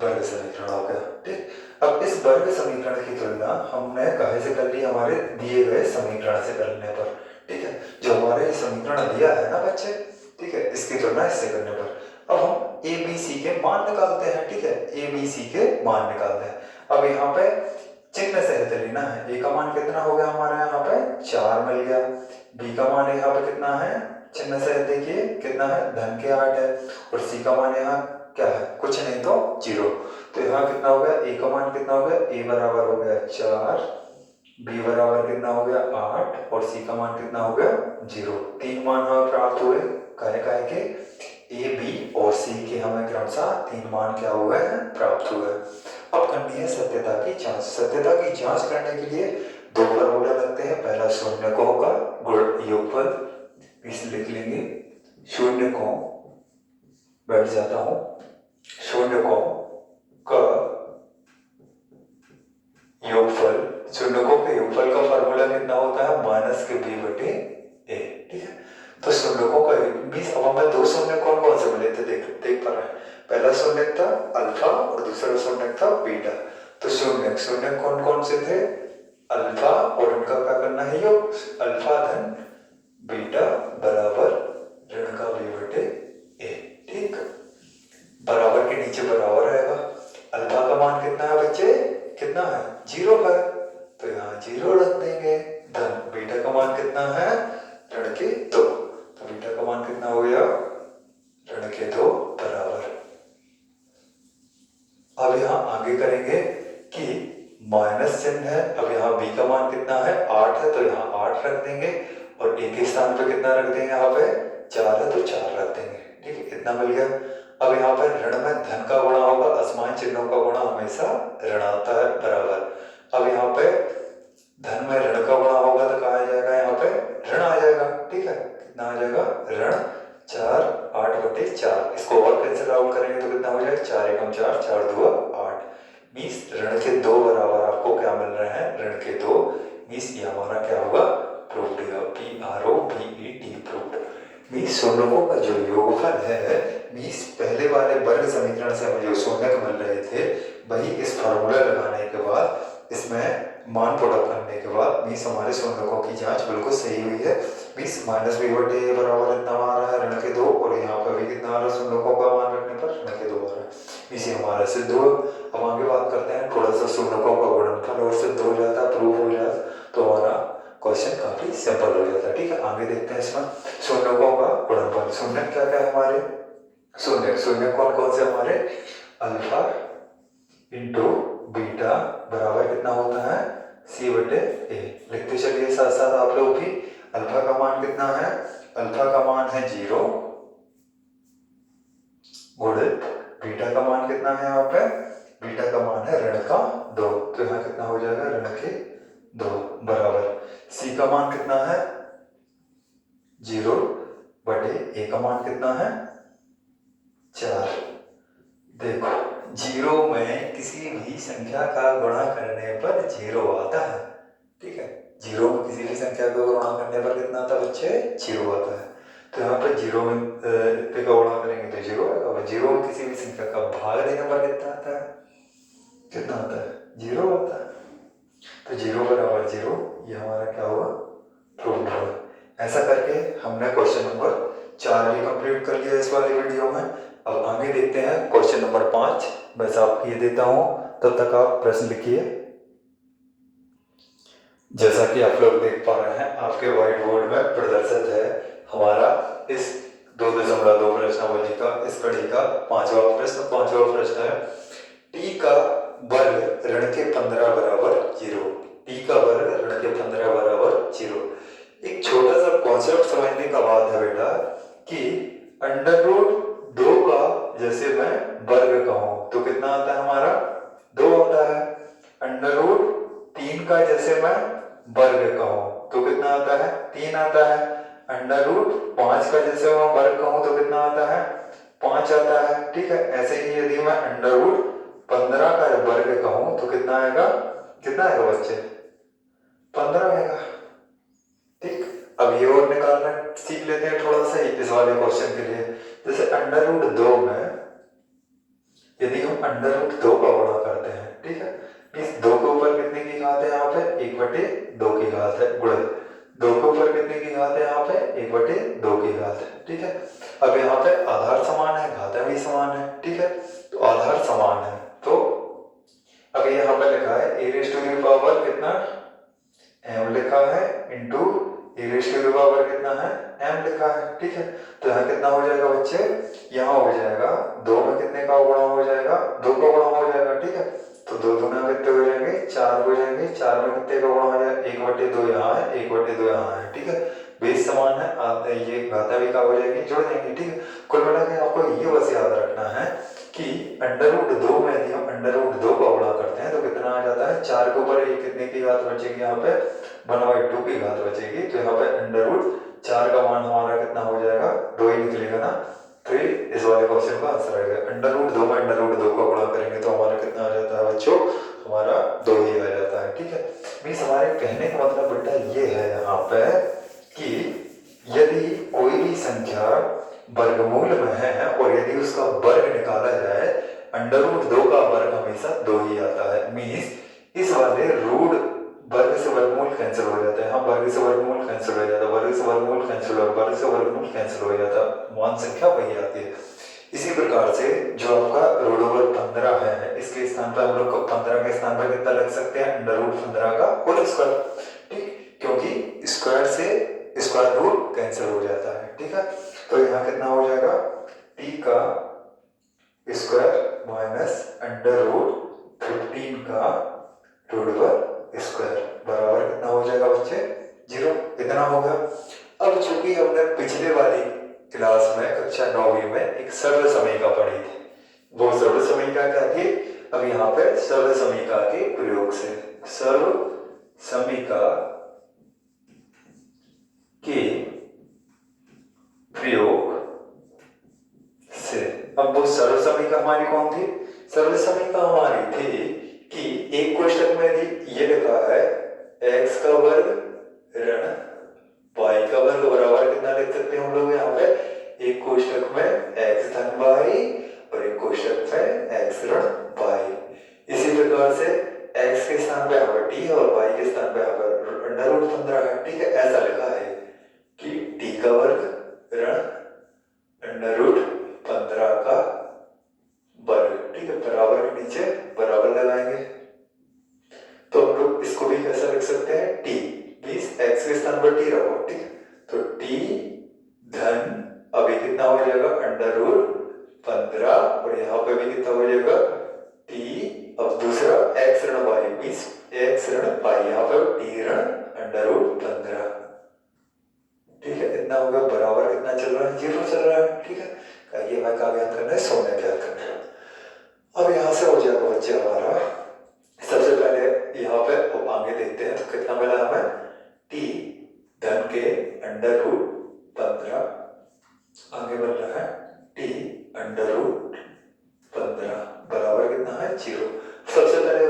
वर्ग समीकरण हो गया। ठीक, अब इस वर्ग समीकरण की तुलना हमने काहे से कर ली? हमारे दिए गए समीकरण से करने पर। ठीक है, जो हमारे समीकरण दिया है ना बच्चे, ठीक है, इसकी तुलना इससे करने पर। अब हम ए बी सी के मान निकालते हैं। ठीक है, ए बी सी के मान निकालते हैं। अब यहाँ पे चिन्ह सहित लेना है। ए का मान कितना हो गया हमारा? यहाँ पे 4 मिल गया। बी का मान यहाँ पे कितना है? चिन्ह सहित देखिए कितना है? धन के 8 है। और सी का मान यहाँ क्या है? कुछ नहीं तो 0। तो यहाँ कितना हो गया? ए का मान कितना हो गया? ए बराबर हो गया 4, बी बराबर कितना हो गया? 8 और सी का मान कितना हो गया? 0। 3 मान हमें प्राप्त हुए। काहे के ए, बी और सी के हमें क्रमशः 3 मान क्या हुए हैं? प्राप्त हुए। अब करनी है सत्यता की जांच। सत्यता की जांच करने के लिए 2 फॉर्मूला लगते हैं। पहला शून्यकों का गुण योगफल, इसे लिख लेंगे। शून्यकों, बैठ जाता हूं, शून्यकों का योगफल, शून्यकों के योगफल का फॉर्मूला कितना होता है? माइनस के b बटे a। ठीक है, तो शून्यकों का 20। अब हमें 2 शून्य कौन से मिले थे? देख पा रहे हैं। पहला शून्य था अल्फा और दूसरा शून्य था बीटा। तो शून्य कौन से थे? अल्फा, और उनका क्या करना है? योग। अल्फा धन बीटा बराबर ऋण का b बटे a। ठीक, बराबर के नीचे बराबर रहेगा। अल्फा का मान कितना है बच्चे? कितना है? 0 है, तो यहाँ 0 रख देंगे। धन बीटा का मान कितना है? ऋण के 2। तो बीटा का मान कितना हो गया? ऋण के 2 बराबर। अब यहाँ आगे करेंगे कि माइनस चिन्ह है। अब यहाँ b का मान कितना है? 8 है, तो यहाँ 8 रख देंगे। और a के स्थान पे कितना रख देंगे? यहाँ पे 4 है, तो 4 रख देंगे। ठीक है, इतना मिल गया। अब यहाँ पर ऋण में धन का गुणा होगा। असमान चिन्हों का गुणा हमेशा ऋण आता है, बराबर। अब यहाँ पे धन में ऋण का गुणा होगा तो कहा जाएगा? यहाँ पे ऋण आ जाएगा। ठीक है, कितना आ जाएगा? ऋण 4, 8 बटे 4। इसको और कैंसिल आउट करेंगे तो कितना हो जाएगा? 4 एकम 4, 4 दूआ 8। मीन्स ऋण के 2 बराबर आपको क्या मिल रहे हैं? ऋण के 2। मीन्स ये हमारा क्या होगा? प्रूव्ड होगा। PROVED, proved. मीन्स शून्यकों का जो योगफल है, मीन्स पहले वाले वर्ग समीकरण से हमें जो शून्यक मिल रहे थे, वही इस फॉर्मूला लगाने के बाद, इसमें मान प्रोडक्ट करने के बाद मीन्स हमारे शून्यकों की जांच बिल्कुल सही हुई है। मीन्स माइनस b बटे a बराबर इतना आ रहा है ऋण के 2, और यहाँ पर भी कितना आ रहा है? शून्यकों का मान रखने पर ऋण के 2 आ रहा है। मीन्स ये हमारा सिद्ध हुआ। अब आगे बात करते हैं, थोड़ा सा शून्यकों का गुणनफल और सिद्ध हो जाता है, प्रूफ हो जाता, तो हमारा क्वेश्चन काफी सिंपल हो जाता है। ठीक है, आगे देखते हैं इसमें शून्यकों का गुणनफल। शून्य क्या क्या है हमारे? शून्य कौन से हमारे? अल्फा इंटू बीटा बराबर कितना होता है? c बटे a। लिखते चलिए साथ साथ आप लोग भी। अल्फा का मान कितना है? अल्फा का मान है 0 गुणित बीटा का मान कितना है? यहाँ पे बीटा का मान है ऋण का 2, तो यहाँ कितना हो जाएगा? ऋण के 2 बराबर c का मान कितना है? 0 बटे a का मान कितना है? 4। देखो 0 में किसी भी संख्या का गुणा करने पर 0 आता है। ठीक है, 0 किसी भी संख्या को गुणा करने पर कितना आता है बच्चे? 0 आता है। तो यहाँ पे 0 में इतने का गुणा करेंगे तो 0 आएगा, और 0 में किसी भी संख्या का भाग देने पर कितना आता है? कितना आता है? 0 आता है। तो 0 बराबर 0, ये हमारा क्या होगा? प्रूव होगा। ऐसा करके हमने क्वेश्चन नंबर 4 भी कंप्लीट कर लिया इस वाले वीडियो में। अब आगे देखते हैं क्वेश्चन नंबर 5। बस आपको ये देता हूँ, तब तक आप प्रश्न लिखिए। जैसा कि आप लोग देख पा रहे हैं आपके व्हाइट बोर्ड में प्रदर्शित है हमारा इस 2.2 प्रश्नावली का इस कड़ी का 5वां प्रश्न। 5वां प्रश्न है t का वर्ग ऋण के 15 बराबर 0। t का वर्ग ऋण के 15 बराबर 0। एक छोटा सा कॉन्सेप्ट समझने का बात है बेटा कि अंडर रूट 2 का जैसे मैं वर्ग कहूं तो कितना आता है हमारा? 2 आता है। अंडर रूट 3 का जैसे मैं वर्ग कहूं तो कितना आता है? 3 आता है। अंडर रूट 5 का जैसे मैं वर्ग कहूं तो कितना आता है? 5 आता है। ठीक है, ऐसे ही यदि मैं अंडर रूट 15 का वर्ग कहूं तो कितना आएगा? कितना आएगा बच्चे? 15 आएगा। ठीक, अब ये और निकालना सीख लेते हैं थोड़ा सा इस वाले क्वेश्चन के लिए। जैसे अंडर रूट 2 में यदि हम अंडर रूट 2 का गुणा करते हैं, ठीक है, इस 2 के ऊपर कितने की घात है? यहाँ पे 1/2 की घात है, गुणन 2 के ऊपर कितने की घात है? यहाँ पे 1/2 की घात है। ठीक है, अब यहाँ पे आधार समान है, घातें भी समान है। ठीक है, तो आधार समान है तो अब यहाँ पे लिखा है a raise to the power कितना? m लिखा है into a raise to the power कितना है? m लिखा है। ठीक है, तो यहाँ कितना हो जाएगा बच्चे? यहाँ हो जाएगा 2 में कितने का गुणा हो जाएगा? 2 का गुणा हो जाएगा। ठीक है, तो 2 दूना कितने हो जाएंगे? 4 हो जाएंगे। 4 में कितने का गुणा हो जाएगा? 1/2 यहाँ है, 1/2 यहाँ है। ठीक है, बेस समान है, आप ये घाता भी का हो जाएगी, जुड़ जाएंगे। ठीक है, कुल मिला के आपको ये बस याद रखना है कि अंडर रूट 2 में यदि हम अंडर रूट 2 का गुणा करते हैं तो कितना आ जाता है? 4 के ऊपर ये कितने की घात बचेगी? यहाँ पे 1/2 की घात बचेगी। तो यहाँ पे अंडर रूट 4 का मान हमारा कितना हो जाएगा? 2 ही निकलेगा ना। तो इस वाले क्वेश्चन का आंसर आएगा। अंडर रूट 2 में अंडर रूट 2 का गुणा करेंगे तो हमारा कितना आ जाता है बच्चों? हमारा 2 ही आ जाता है। ठीक है, मीन्स हमारे कहने का मतलब बेटा ये है यहाँ पे कि यदि कोई भी संख्या वर्गमूल में है और यदि उसका वर्ग निकाला जाए, अंडर रूट 2 का वर्ग हमेशा 2 ही आता है। मीन्स इस वाले रूट वर्ग से वर्गमूल कैंसिल हो जाता है। हाँ, वर्ग से वर्गमूल कैंसिल हो जाता है, वर्ग से वर्गमूल कैंसिल हो, वर्ग से वर्गमूल कैंसिल हो जाता है, मान संख्या वही आती है। इसी प्रकार से जो आपका रूट ओवर 15 है, इसके स्थान पर हम लोग को 15 के स्थान पर कितना लग सकते हैं? अंडर रूट 15 का होल स्क्वायर। ठीक, क्योंकि स्क्वायर से स्क्वायर रूट कैंसिल हो जाता है। ठीक है, तो यहाँ कितना हो जाएगा? t का स्क्वायर माइनस अंडर रूट 15 का रूट ओवर स्क्वायर बराबर कितना हो जाएगा बच्चे? 0। इतना होगा। अब चूंकि हमने पिछले वाली क्लास में कक्षा 9वीं में एक सर्व समीकरण पढ़ी थी, वो सर्व समीकरण क्या थी? अब यहाँ पे सर्व समीकरण के प्रयोग से, सर्व समीकरण के प्रयोग से, अब वो सर्व समीकरण हमारी कौन थी? सर्व समीकरण हमारी थी कि एक क्वेश्चन में यदि ये लिखा है x का वर्ग ऋण y का वर्ग बराबर कितना लिख सकते हैं हम लोग? यहाँ पे एक कोष्टक में x धन y और एक कोष्टक में x ऋण y। इसी प्रकार से x के स्थान पे यहाँ पर t और y के स्थान पे यहाँ पर अंडर रूट 15 है। ठीक है, ऐसा लिखा है कि t का वर्ग ऋण अंडर रूट 15 का वर्ग। ठीक है, बराबर के नीचे बराबर लगाएंगे तो हम लोग इसको भी कैसा लिख सकते हैं? t, मींस x के स्थान पर t रखो। ठीक है, तो t धन अभी कितना हो जाएगा? अंडर रूट 15 और यहाँ पे भी कितना हो जाएगा? t, अब दूसरा x ऋण y मींस x ऋण y, यहाँ पर t ऋण अंडर रूट 15। ठीक है, इतना होगा बराबर कितना चल रहा है? 0 चल रहा है। ठीक है, ये मैं क्या ज्ञात करना है? 100 में ज्ञात करना है। अब यहाँ से हो जाएगा बच्चे हमारा, सबसे पहले यहाँ पे अब आगे देखते हैं तो कितना मिला हमें? t धन के अंडर रूट 15, आगे बढ़ रहा है t अंडर रूट 15 बराबर कितना है? 0। सबसे पहले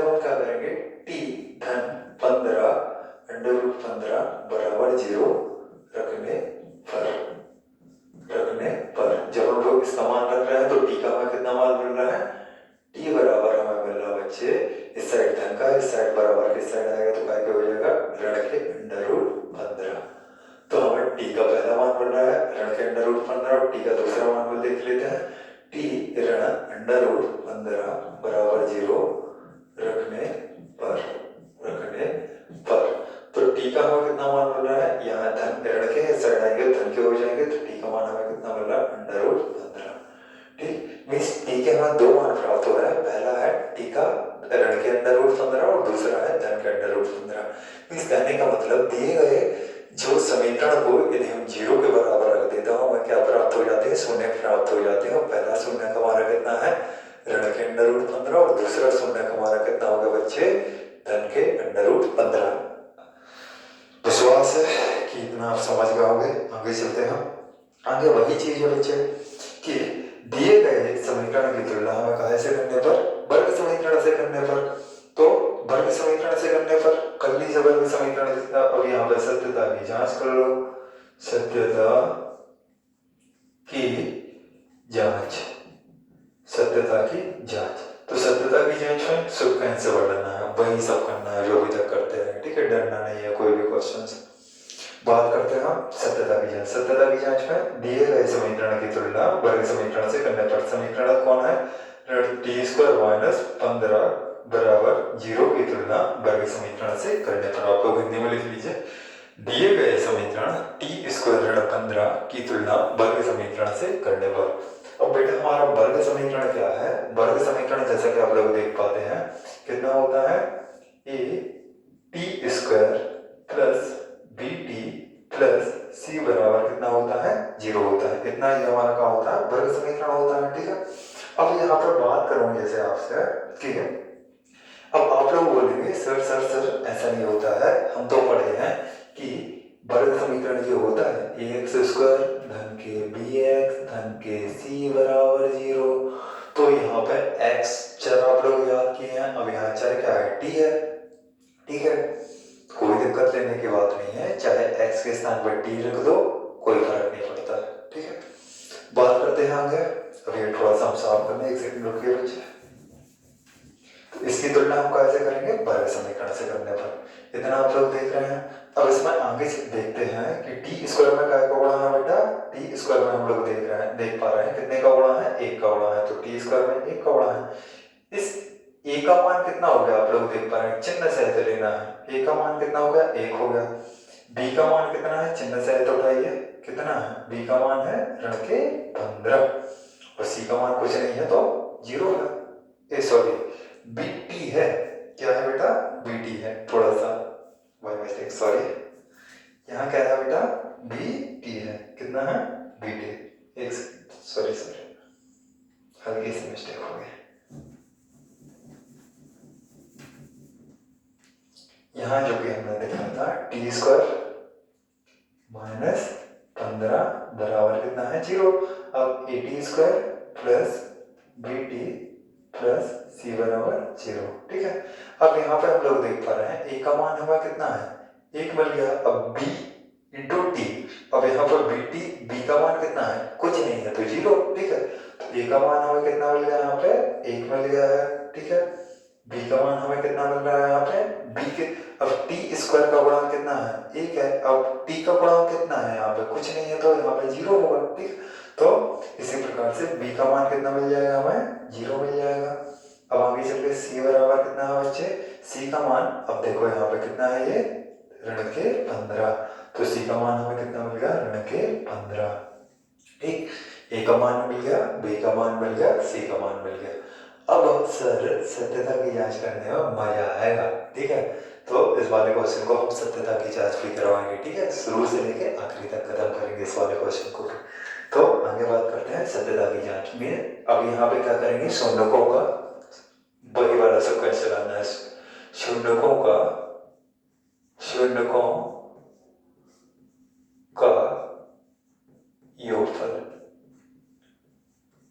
इस साइड बराबर किस साइड आएगा तो काय के हो जाएगा ऋण के अंडर रूट 15। तो हमें टी का पहला मान मिल रहा है ऋण के अंडर रूट 15 और टी का दूसरा मान भी देख लेते हैं। टी ऋण अंडर रूट 15 बराबर 0 रखने पर तो टी का हमें कितना मान मिल रहा है, यहाँ धन ऋण के साइड आएंगे धन के हो जाएंगे तो टी का मान हमें कितना मिल रहा है अंडर रूट 15। ठीक, मीन्स टी के हमें दो मान प्राप्त हो रहा है, पहला है टी का ऋण के अंडर रूट 15 और दूसरा है धन के अंडर रूट 15। मीन्स कहने का मतलब दिए गए जो समीकरण को यदि हम 0 के बराबर रख देता हूँ हमें क्या प्राप्त हो जाते हैं, शून्य प्राप्त हो जाते हैं। और पहला शून्य का हमारा कितना है ऋण के अंडर रूट 15 और दूसरा शून्य का हमारा कितना होगा बच्चे धन के अंडर रूट 15। विश्वास है कि इतना आप समझ गए होंगे। आगे चलते हैं हम। आगे वही चीज है बच्चे कि दिए गए समीकरण की तुलना हमें कहाँ से करने पर, वर्ग समीकरण से करने पर। तो वर्ग समीकरण से करने पर कर लीजिए वर्ग समीकरण। अब यहाँ पे सत्यता की जांच कर लो, सत्यता की जांच, सत्यता की जांच। तो सत्यता की जांच में शुभ कैसे बढ़ाना है वही सब करना है जो अभी तक करते हैं। ठीक है, डरना नहीं है कोई भी क्वेश्चन। बात करते हैं हम सत्यता की जांच। सत्यता की जांच में दिए गए समीकरण की तुलना वर्ग समीकरण से करने पर। समीकरण कौन है, टी स्क्वायर माइनस 15 बराबर 0 की तुलना वर्ग समीकरण से करने पर। आप लोग हिंदी में लिख लीजिए, दिए गए समीकरण टी स्क्वायर ऋण 15 की तुलना वर्ग समीकरण से करने पर। अब बेटा हमारा वर्ग समीकरण क्या है, वर्ग समीकरण जैसा कि आप लोग देख पाते हैं कितना होता है A T square plus B T plus C बराबर कितना होता है 0 होता है। इतना ही हमारा क्या होता है वर्ग समीकरण होता है। ठीक है, अब यहाँ पर बात करूँ जैसे आपसे कि अब आप लोग बोलेंगे सर सर सर ऐसा नहीं होता है, हम तो पढ़े हैं कि वर्ग समीकरण जो होता है ए एक्स स्क्वायर धन के बी एक्स धन के सी बराबर 0। तो यहाँ पे एक्स चर आप लोग याद किए हैं, अब यहाँ चर क्या है टी है। ठीक है, कोई दिक्कत लेने की बात नहीं है, चाहे एक्स के स्थान पर टी रख दो कोई फर्क नहीं पड़ता। ठीक है, बात करते हैं आगे। अब ये थोड़ा सा हम साफ करने एक सेकंड रुकिए बच्चे। तो इसकी तुलना हम कैसे करेंगे वर्ग समीकरण से करने पर। इतना आप लोग देख रहे हैं। अब इसमें आगे देखते हैं कि टी स्क्वायर में काय का गुणा है बेटा, टी स्क्वायर में हम लोग देख पा रहे हैं कितने का गुणा है, 1 का गुणा है। तो टी स्क्वायर में 1 का गुणा है। इस ए का मान कितना हो गया आप लोग देख पा रहे हैं, चिन्ह सहित लेना है। ए का मान कितना हो गया 1 हो गया। बी का मान कितना है, चिन्ह सहित उठाइए कितना है, बी का मान है ऋण के 15 और सी का मान कुछ नहीं है तो 0 है। सॉरी बी टी है, क्या है बेटा बी टी है, थोड़ा सा बाय मिस्टेक सॉरी, यहाँ क्या है बेटा बी टी है, कितना है बी टी। एक सॉरी हल्की सी मिस्टेक हो गई। यहाँ जो कि हमने देखा था टी स्क्वायर माइनस 15 बराबर कितना है 0। अब A T square plus B T plus C बराबर 0। ठीक है, अब यहाँ पे हम लोग देख पा रहे हैं ए का मान हमें कितना है 1 मिल गया। अब बी इंटू टी, अब यहाँ पर बी टी बी का मान कितना है कुछ नहीं है तो 0। ठीक है, तो ए का मान हमें कितना मिल गया यहाँ पे 1 मिल गया है। ठीक है, बी का मान हमें कितना मिल रहा है यहाँ पे बी के, अब टी स्क्वायर का गुणांक कितना है 1 है। अब टी का गुणांक कितना है यहाँ पे कुछ नहीं है तो यहाँ पे 0 होगा। ठीक, तो इसी प्रकार से b का मान कितना मिल जाएगा हमें 0 मिल जाएगा। अब आगे चल के c बराबर कितना है बच्चे, c का मान अब देखो यहाँ पे कितना है ये ऋण के 15, तो c का मान हमें कितना मिल गया ऋण के 15। ठीक, a का मान मिल गया, b का मान मिल गया, c का मान मिल गया। अब सर सत्यता की जांच करने में मजा आएगा। ठीक है, तो इस वाले क्वेश्चन को हम सत्यता की जांच भी करवाएंगे। ठीक है, शुरू से लेके आखिरी तक खत्म करेंगे इस वाले क्वेश्चन को। तो आगे बात करते हैं सत्यता की जांच में। अब यहाँ पे क्या करेंगे शून्यकों का वही वाला सब कैसे चलाना है, शून्यकों का योगफल,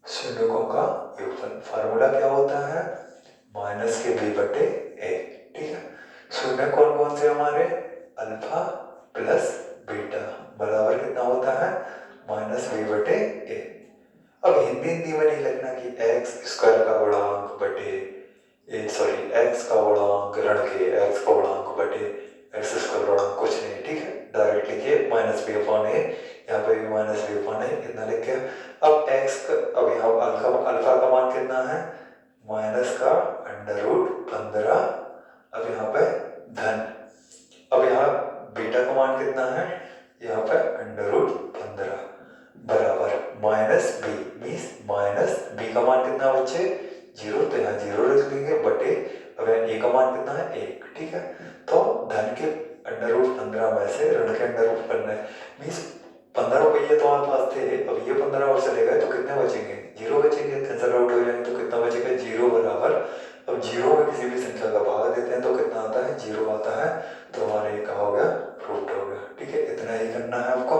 शून्यकों का योगफल फार्मूला क्या होता है माइनस के b बटे a। ठीक है, शून्य कौन कौन से हमारे अल्फा प्लस बीटा बराबर कितना होता है माइनस b बटे a। अब हिंदी में नहीं लिखना कि एक्स स्क्वायर का गुणांक बटे x का गुणांक गुणांक ऋण के एक्स का गुणांक बटे एक्स स्क्वायर गुणांक कुछ नहीं, ठीक है, डायरेक्ट लिखिए माइनस बी अपॉन ए, यहाँ पे भी माइनस बी अपॉन ए इतना लिख के अब एक्स का अब यहाँ अल्फा का मान कितना है माइनस का अंडर रूट 15, अब यहाँ पे धन, अब यहाँ बीटा का मान कितना है यहाँ पे अंडर रूट 15 बराबर minus b means minus b का मान कितना बच्चे 0, तो यहाँ 0 रख लेंगे बटे अब ए का मान कितना है 1, ठीक है, तो धन के अंडर रूट 15 में से ऋण के अंडर रूट 15 मीन्स 15 रुपये तो हमारे पास थे, अब ये 15 और चले गए तो कितने बचेंगे 0 बचेंगे, कैंसिल आउट हो जाएंगे तो कितना बचेगा 0 बराबर, अब 0 में किसी भी संख्या का भाग देते हैं तो कितना आता है 0 आता है, तो हमारे ये हो गया प्रूफ हो गया, ठीक है, इतना ही करना है आपको।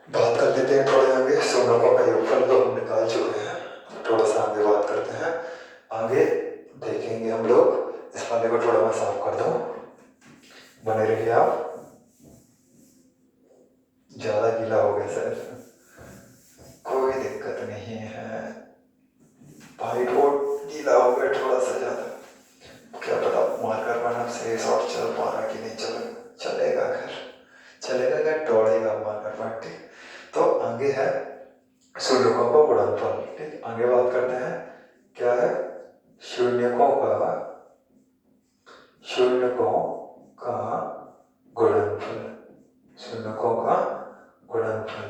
बात कर लेते हैं थोड़े आगे, सोनों का योगफल तो हम निकाल चुके हैं, थोड़ा सा आगे बात करते हैं, आगे देखेंगे हम लोग, इस वाले को थोड़ा मैं साफ कर दूं, बने रहिए आप, ज्यादा गीला हो गया सर, कोई दिक्कत नहीं है, व्हाइट बोर्ड गीला हो गया थोड़ा सा ज्यादा, क्या पता मार्कर पेन से शॉर्ट चल पा रहा कि नहीं चलेगा, खैर चलेगा क्या दौड़ेगा मार्कर पेन, ठीक, तो आगे है शून्यकों का गुणनफल, ठीक, आगे बात करते हैं क्या है शून्यकों का गुणनफल, शून्यकों का गुणनफल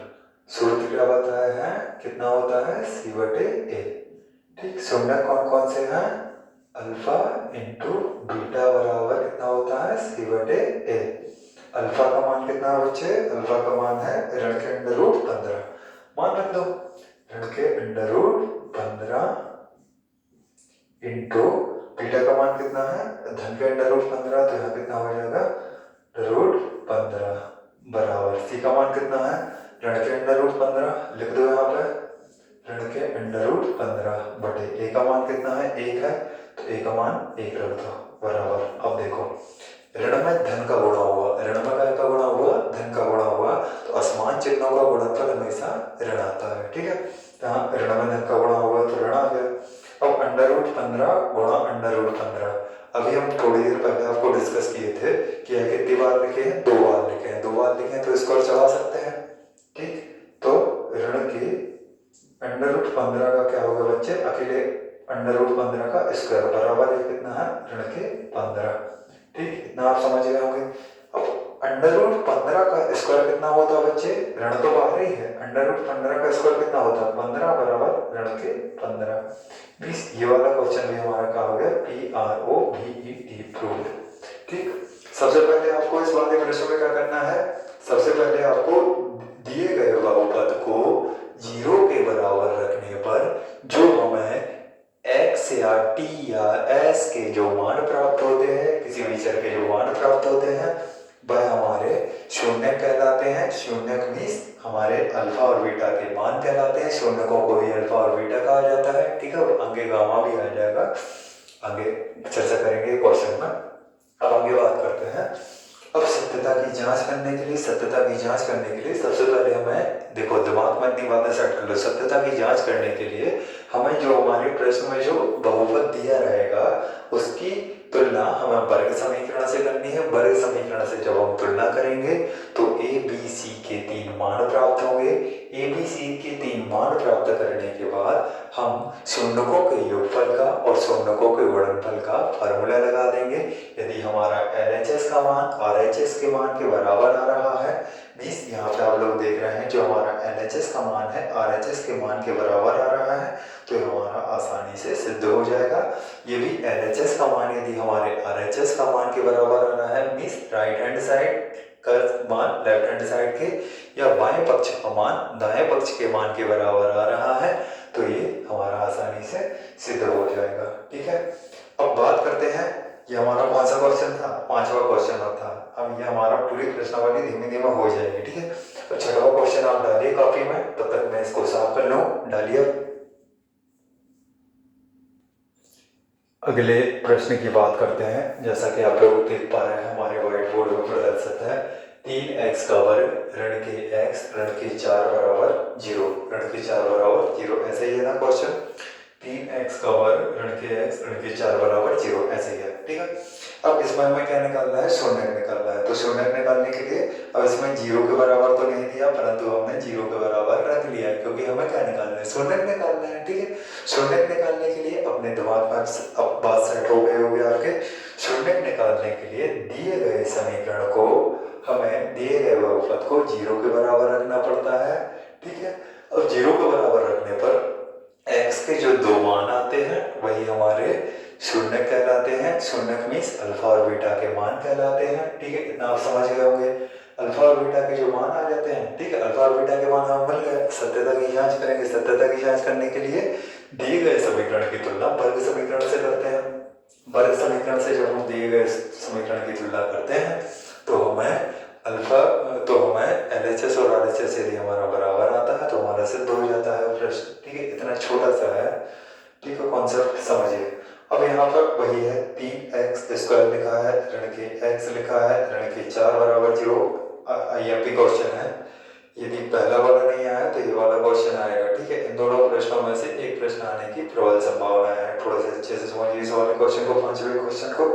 सूत्र क्या बताया है कितना होता है सी बटे ए, ठीक, शून्य कौन कौन से हैं अल्फा इंटू बीटा बराबर कितना होता है सी बटे ए, अल्फा का मान कितना है बच्चे, अल्फा का मान है ऋण के अंडर रूट 15, मान रख दो ऋण के अंडर रूट 15 इंटू बीटा का मान कितना है धन के अंडर रूट 15, तो यहाँ कितना हो जाएगा रूट 15 बराबर सी का मान कितना है ऋण के अंडर रूट 15, लिख दो यहाँ पे ऋण के अंडर रूट 15 बटे ए का मान कितना है 1 है, तो ए का मान 1 रख दो बराबर, अब देखो ऋण में धन का गुणा हुआ, ऋण में काय का गुणा हुआ धन का गुणा हुआ, तो असमान चिन्हों का गुणनफल हमेशा ऋण आता है, ठीक है, यहाँ ऋण में धन का गुणा हुआ तो ऋण आ गया, अब अंडर रूट 15 गुणा अंडर रूट 15, अभी हम थोड़ी देर पहले आपको डिस्कस किए थे कि यह कितनी बार लिखे हैं 2 बार लिखे हैं, 2 बार लिखे हैं तो इसको और चढ़ा सकते हैं, ठीक, तो ऋण के अंडर रूट 15 का क्या होगा बच्चे अकेले अंडर रूट 15 का स्क्वायर बराबर ये कितना है ऋण के 15, ठीक, इतना आप समझ गए होंगे। अब अंडर रूट 15 का स्क्वायर कितना होता है बच्चे, ऋण तो बाहर ही है, अंडर रूट 15 का स्क्वायर कितना होता है 15 बराबर ऋण के 15, प्लीज ये वाला क्वेश्चन भी हमारा क्या हो गया PROVET प्रूव्ड, ठीक, सबसे पहले आपको इस वाले प्रश्न में क्या करना है, सबसे पहले आपको दिए गए बहुपद को 0 के बराबर रखने पर जो हमें x या t या s के जो मान प्राप्त होते हैं, किसी भी चर के जो मान प्राप्त होते हैं वह हमारे शून्य कहलाते हैं, शून्य मीन्स हमारे अल्फा और बीटा के मान कहलाते हैं, शून्यकों को भी अल्फा और बीटा कहा जाता है, ठीक है, आगे गामा भी आ जाएगा, आगे चर्चा करेंगे क्वेश्चन में। अब आगे बात करते हैं, अब सत्यता की जांच करने के लिए सबसे पहले हमें देखो दिमाग में इतनी बातें सेट कर लो, सत्यता की जांच करने के लिए हमें जो हमारे प्रश्न में जो बहुपद दिया रहेगा उसकी तुलना हमें वर्ग समीकरण से करनी है, वर्ग समीकरण से जब हम तुलना करेंगे तो ए बी सी के 3 मान प्राप्त होंगे, ए बी सी के 3 मान प्राप्त करने के बाद हम शून्यकों के योगफल का और शून्यकों के गुणनफल का फार्मूला लगा देंगे, यदि हमारा LHS का मान RHS के मान के बराबर आ रहा है, मीन्स यहाँ पे आप लोग देख रहे हैं जो हमारा LHS का मान है RHS के मान के बराबर आ रहा है, तो हमारा आसानी से सिद्ध हो जाएगा, ये भी LHS का मान यदि हमारे RHS का मान के बराबर आ रहा है, मीन्स राइट हैंड साइड का मान लेफ्ट हैंड साइड के या बाएं पक्ष का मान दाएं पक्ष के मान के बराबर आ रहा है, तो ये हमारा आसानी से सिद्ध हो जाएगा, ठीक है। अब बात करते हैं, ये हमारा कौन सा क्वेश्चन था, 5वां क्वेश्चन था, अब ये हमारा पूरी प्रश्नावली धीमे धीमे हो जाएगी, ठीक है। तो 6वां क्वेश्चन आप डालिए कॉपी में, तब तक मैं इसको साफ कर लूँ, डालिए। अगले प्रश्न की बात करते हैं, जैसा कि आप लोग देख पा रहे हैं हमारे व्हाइट बोर्ड में प्रदर्शित है 3x का वर्ग ऋण के x ऋण के 4 बराबर 0, ऋण के 4 बराबर 0, ऐसे ही है ना क्वेश्चन। 3x का वर्ग ऋण के x ऋण के 4 बराबर 0, ऐसे ही है। ठीक है, अब इसमें हमें क्या निकालना है, शून्य निकालना है। तो शून्य निकालने के लिए अब इसमें 0 के बराबर तो नहीं दिया, परंतु हमने 0 के बराबर रख लिया है, क्योंकि हमें क्या निकालना है, शून्य निकालना है। ठीक है, शून्य निकालने के लिए अपने दिमाग में अब बात सेट हो गई होगी आपके। शून्य निकालने के लिए दिए गए समीकरण को हमें दिए गए बहुपद को 0 के बराबर रखना पड़ता है। ठीक है, अब 0 के बराबर रखने पर x के जो दो मान आते हैं वही हमारे शून्य कहलाते हैं। शून्य मीन्स अल्फा और बीटा के मान कहलाते हैं। ठीक है, इतना आप समझ गए होंगे। अल्फा और बीटा के जो मान आ जाते हैं, ठीक है, अल्फा और बीटा के मान हमें मिल गए। सत्यता की जांच करेंगे। सत्यता की जांच करने के लिए दिए गए समीकरण की तुलना वर्ग समीकरण से करते हैं। वर्ग समीकरण से जब हम दिए गए समीकरण की तुलना करते हैं तो हमें LHS और RHS यदि हमारा बराबर आता है तो हमारा सिद्ध हो जाता है प्रश्न। ठीक है, इतना छोटा सा है। ठीक है, कॉन्सेप्ट समझिए। अब यहाँ पर वही है, 3x² लिखा है, ऋण के x लिखा है, ऋण के 4 बराबर 0। IMP क्वेश्चन है, यदि पहला वाला नहीं आया तो ये वाला क्वेश्चन आएगा। ठीक है, इन दोनों प्रश्नों में से एक प्रश्न आने की प्रबल संभावना है। थोड़ा सा अच्छे से समझिए इस वाले क्वेश्चन को, पांचवें क्वेश्चन को।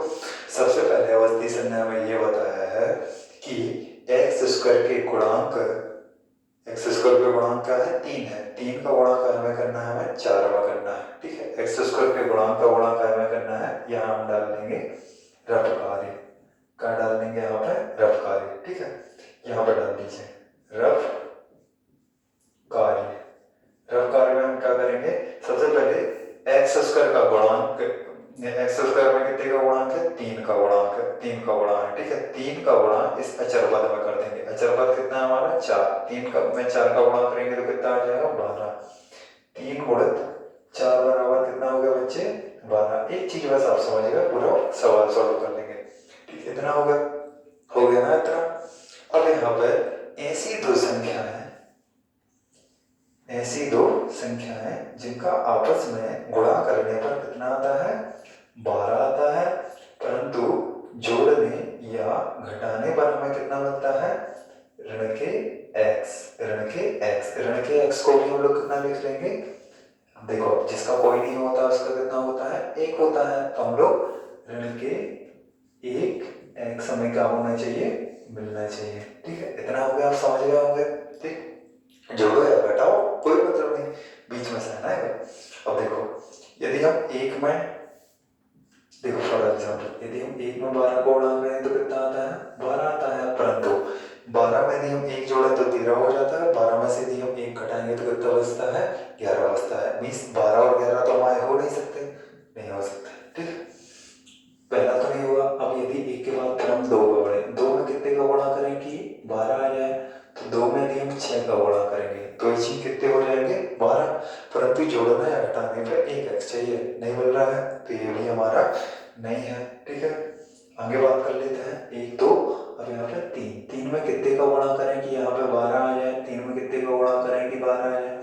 सबसे पहले अवस्थी सर ने हमें ये बताया है कि x² के गुणांक, x² के गुणांक क्या है, 3 है। 3 का गुणांक हमें करना है, हमें 4 में करना है। ठीक है, x² के गुणांक का गुणांक हमें करना है, यहाँ हम डाल देंगे रफ कार्य। क्या डाल देंगे यहाँ पे, रफ कार्य। ठीक है, यहाँ पे डाल दीजिए रफ कार्य। रफ कार्य में हम क्या करेंगे, सबसे पहले x² का गुणांक, x² में कितने का गुणांक है, 3 का गुणांक है। 3 का गुणांक है। ठीक है, 3 का गुणांक इस अचर पद में कर देंगे। अचर पद कितना है हमारा, 4। 3 का में 4 का गुणांक करेंगे तो कितना आ जाएगा, 12। 3 गुणित 4 बराबर कितना हो गया बच्चे, 12। एक चीज बस आप समझिएगा, पूरा सवाल सॉल्व कर लेंगे। ठीक है, इतना हो गया ना इतना। अब यहाँ पर ऐसी दो संख्याएं जिनका आपस में गुणा करने पर कितना आता है, 12 आता है, परंतु जोड़ने या घटाने पर हमें कितना मिलता है, ऋण के x को भी हम लोग कितना लिख लेंगे, देखो जिसका कोई नहीं होता उसका कितना होता है, 1 होता है। तो हम लोग ऋण के 1 x हमें क्या होना चाहिए, मिलना चाहिए। ठीक है, इतना हो गया, आप समझ गए होंगे। ठीक, जोड़ो या घटाओ कोई मतलब नहीं, बीच में से आना है। अब देखो, यदि हम एक में, देखो फॉर एग्जाम्पल, यदि हम 1 में 12 को उड़ा रहे हैं तो कितना आता है, 12 आता है। परंतु 12 में यदि हम 1 जोड़े तो 13 हो जाता है। 12 में से यदि हम 1 घटाएंगे तो कितना बचता है, 11 बचता है। मीन्स 12 और 11 तो हमारे हो नहीं सकते, नहीं हो सकते। ठीक, पहला तो नहीं हुआ। अब यदि 1 के बाद फिर हम 2 का बढ़े, 2 में कितने का गुणा करें कि 12 आ जाए, तो 2 में यदि हम 6 का गुणा करेंगे तो ये चीज कितने हो जाएंगे, 12। परंतु जोड़ना या घटाने पर 1x चाहिए, नहीं मिल रहा है, तो ये भी हमारा नहीं है। ठीक है, आगे बात कर लेते हैं। 1 2, अब यहाँ पे 3। 3 में कितने का गुणा करें कि यहाँ पे 12 आ जाए। 3 में कितने का गुणा करें कि 12 आ जाए।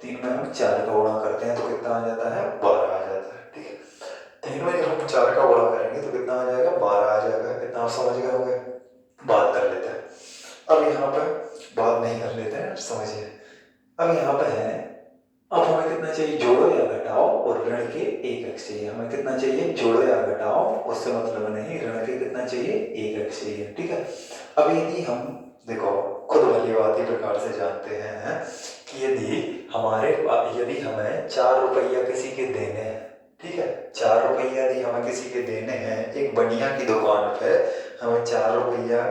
3 में हम 4 का गुणा करते हैं तो कितना आ जाता है, 12 आ जाता है। ठीक है, 3 में जब हम 4 का गुणा करेंगे तो कितना आ जाएगा, 12 आ जाएगा। कितना आप समझ गए होंगे। बात कर लेते हैं। अब यहाँ पे बात नहीं कर लेते हैं, समझिए। अब यहाँ पे है, अब हमें कितना चाहिए, जोड़ो या घटाओ, और ऋण के 1x चाहिए। हमें कितना चाहिए, जोड़ो या घटाओ, उससे मतलब नहीं, ऋण के कितना चाहिए, 1x चाहिए। ठीक है, अब यदि हम देखो खुद वाली बात ही प्रकार से जानते हैं कि यदि हमें 4 रुपया किसी के देने हैं, ठीक है, 4 रुपया यदि हमें किसी के देने हैं, एक बनिया की दुकान पे हमें 4 रुपया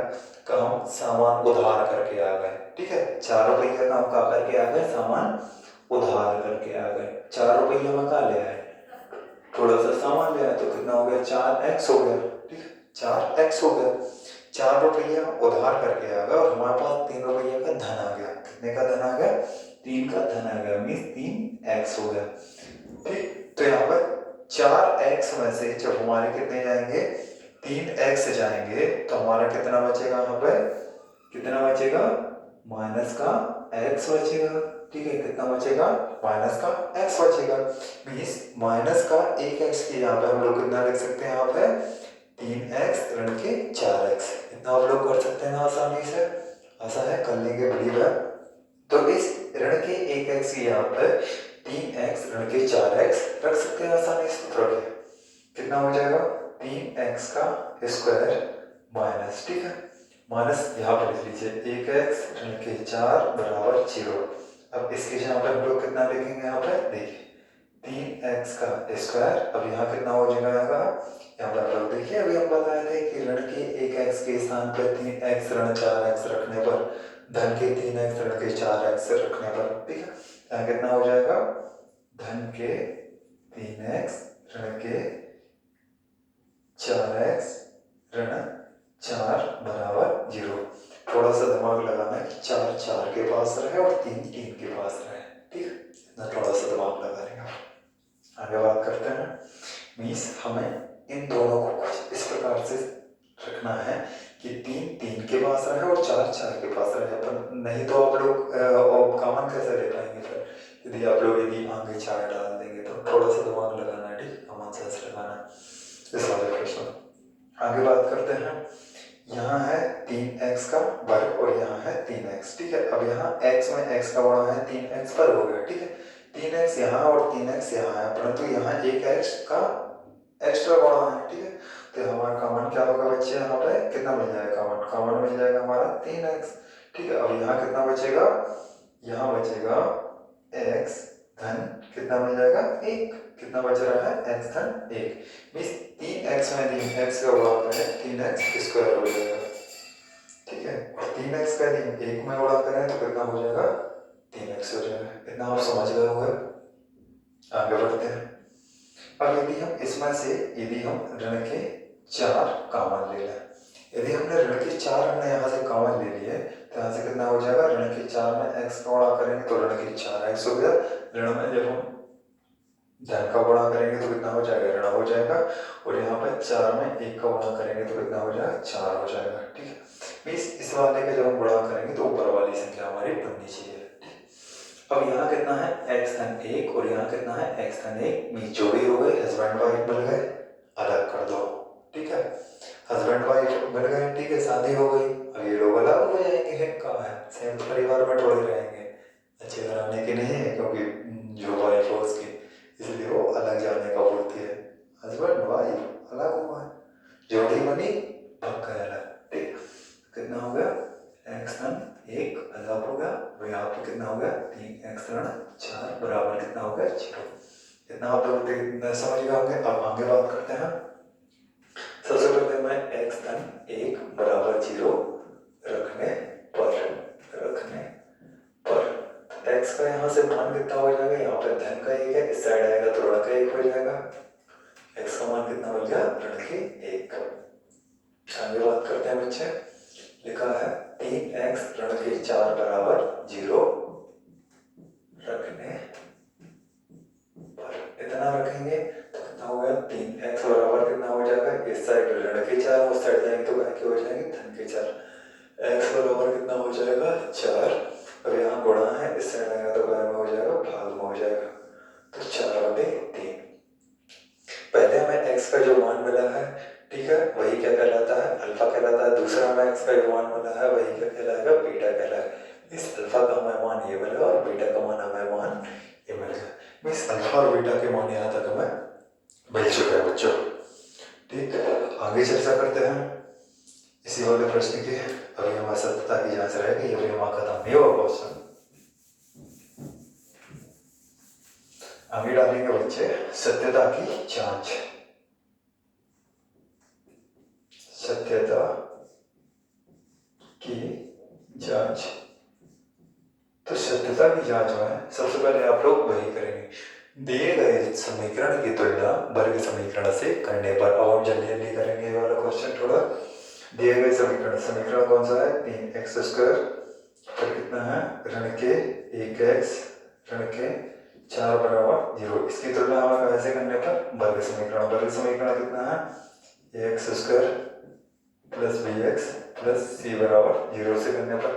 का हम सामान उधार करके आ गए। ठीक है, 4 रुपया का हम क्या करके आ गए, सामान उधार करके आ गए। 4 रुपया में क्या ले आए, थोड़ा सा सामान ले आए, तो कितना हो गया, 4x हो गया। ठीक है, 4x हो गया। 4 रुपया उधार करके आ गए और हमारे पास 3 रुपया का धन आ गया। कितने का धन आ गया, 3 का धन आ गया, मीन्स 3x हो गया। ठीक, तो यहाँ पर 4x में से जब हमारे कितने जाएंगे, 3x जाएंगे, तो हमारा कितना बचेगा, यहाँ पे कितना बचेगा, माइनस का x बचेगा। ठीक है, कितना बचेगा, माइनस का x बचेगा। मीन्स माइनस का 1x की यहाँ पे हम लोग कितना लिख सकते हैं, यहाँ पे 3x ऋण के 4x। इतना आप लोग कर सकते हैं ना आसानी से, ऐसा है, कर लेंगे, बिलीव है। तो इस ऋण के 1x की यहाँ पे 3x ऋण के 4x रख सकते हैं आसानी से, तो रखें। कितना हो जाएगा 3x का स्क्वायर माइनस, ठीक है, माइनस यहाँ पर लिख लीजिए 1x ऋण के 4 बराबर 0। अब इसके यहाँ पर हम लोग कितना लिखेंगे, यहाँ पर देखिए 3x का स्क्वायर, अब यहाँ कितना हो जाएगा, यहाँ पर आप लोग देखिए अभी हम बताए थे कि ऋण के 1x के स्थान पर 3x ऋण 4x रखने पर, धन के 3x ऋण के 4x रखने पर, ठीक है, यहाँ कितना हो जाएगा धन के 3x ऋण के 4x ऋण 4 बराबर 0। थोड़ा सा दिमाग लगाना है कि 4 4 के पास रहे और 3 3 के पास रहे, ठीक है, इतना थोड़ा सा दिमाग लगा लेंगे। आगे बात करते हैं, मीन्स हमें इन दोनों को कुछ इस प्रकार से रखना है कि 3 3 के पास रहे और 4 4 के पास रहे, पर नहीं तो आप लोग कॉमन कैसे ले पाएंगे फिर, यदि आप लोग यदि आगे 4 डाल देंगे, तो थोड़ा सा दिमाग लगाना है, ठीक, कॉमन सेंस लगाना है इस वाले प्रश्न। आगे बात करते हैं, यहाँ है 3x का वर्ग और यहाँ है 3x, ठीक है, अब यहाँ x में x का गुणा है 3x पर हो गया, ठीक है, 3x यहाँ और 3x यहाँ है, परंतु यहाँ एक x का एक्स्ट्रा गुणा है, ठीक है, तो हमारा कॉमन क्या होगा बच्चे, यहाँ पे कितना मिल जाएगा, कॉमन कॉमन मिल जाएगा हमारा 3x, ठीक है। अब यहाँ कितना बचेगा, यहाँ बचेगा x धन कितना मिल जाएगा 1, कितना बच रहा है x धन 1, मीन्स 3x में 3x का गुणा करें 3x स्क्वायर हो जाएगा, ठीक है, और 3x का 1 में गुणा करें तो कितना हो जाएगा 3x हो जाएगा। इतना आप समझ गए होंगे। आगे बढ़ते हैं, अब यदि हम इसमें से यदि हम ऋण के 4 कॉमन ले लें, यदि हमने ऋण के 4 हमने यहाँ से कॉमन ले लिए, तो यहाँ से कितना हो जाएगा, ऋण के 4 में x का गुणा करेंगे तो ऋण के 4x हो गया, ऋण में जब हम धन का गुणा करेंगे तो कितना हो जाएगा, ऋण हो जाएगा, और यहाँ पर 4 में 1 का गुणा करेंगे तो कितना हो जाएगा 4 हो जाएगा, ठीक है, मीन्स इस वाले का जब हम गुणा करेंगे तो ऊपर वाली संख्या हमारी बननी चाहिए। अब यहाँ कितना है x धन 1 और यहाँ कितना है x धन 1, मीन्स जोड़ी हो गई, हस्बैंड वाइफ मिल गए, अलग कर दो, ठीक है, हस्बैंड वाइफ मिल गए, ठीक है, शादी हो गई, अब ये लोग अलग हो जाएंगे, कहाँ है, संयुक्त परिवार में थोड़े रहेंगे, अच्छे घराने के नहीं है, क्योंकि जो वाइफ है उसकी, इसलिए वो अलग जाने का बोलती है, हस्बैंड वाइफ अलग हुआ है, जोड़ी बनी भग गए अलग, ठीक, कितना हो गया x धन 1 अलग हो गया, और यहाँ पे कितना हो गया 3x ऋण 4 बराबर कितना हो गया 0। इतना आप लोग समझ गए होंगे। अब आगे बात करते हैं, सबसे पहले मैं x धन 1 बराबर 0 रखने पर x का यहाँ से मान कितना हो जाएगा, यहाँ पे धन का 1 है, इस साइड आएगा तो ऋण का 1 हो जाएगा, x का मान कितना मिल गया ऋण के 1। आगे बात करते हैं बच्चे, लिखा है 3x ऋण के 4 बराबर 0 रखने पर, इतना रखेंगे तो कितना हो गया 3x बराबर कितना हो जाएगा, इस साइड ऋण के 4 उस साइड जाएंगे तो क्या हो जाएंगे धन के 4, x बराबर कितना हो जाएगा 4, और यहाँ गुणा है, इस साइड आएगा तो क्या हो जाएगा भाग में हो जाएगा, तो 4/3। पहले हमें x का जो मान मिला है, ठीक है, वही क्या कहलाता है अल्फा कहलाता है, दूसरा हमें x का जो मान मिला है वही क्या कहलाएगा बीटा कहलाएगा, इस अल्फा का हमें मान ये मिलेगा और बीटा का मान हमें मान ये मिलेगा, मीन्स अल्फा और बीटा के मान यहाँ तक हमें मिल चुका है बच्चों, ठीक है। आगे चर्चा करते हैं इसी वाले प्रश्न की। अभी हमारी सत्यता की जांच रहेगी, अभी हमारा खत्म नहीं हुआ क्वेश्चन, आगे डालेंगे बच्चे सत्यता की जांच, सत्यता की जांच। तो सत्यता की जांच में सबसे पहले आप लोग वही करेंगे, दिए गए समीकरण की तुलना वर्ग समीकरण से करने पर। अब हम जल्दी जल्दी करेंगे ये वाला क्वेश्चन थोड़ा। दिए गए समीकरण कौन सा है 3x स्क्वायर फिर कितना है ऋण के 1x ऋण के 4 बराबर 0, इसकी तुलना हमें कैसे करने पर वर्ग समीकरण कितना है ax square plus bx plus c बराबर 0 से करने पर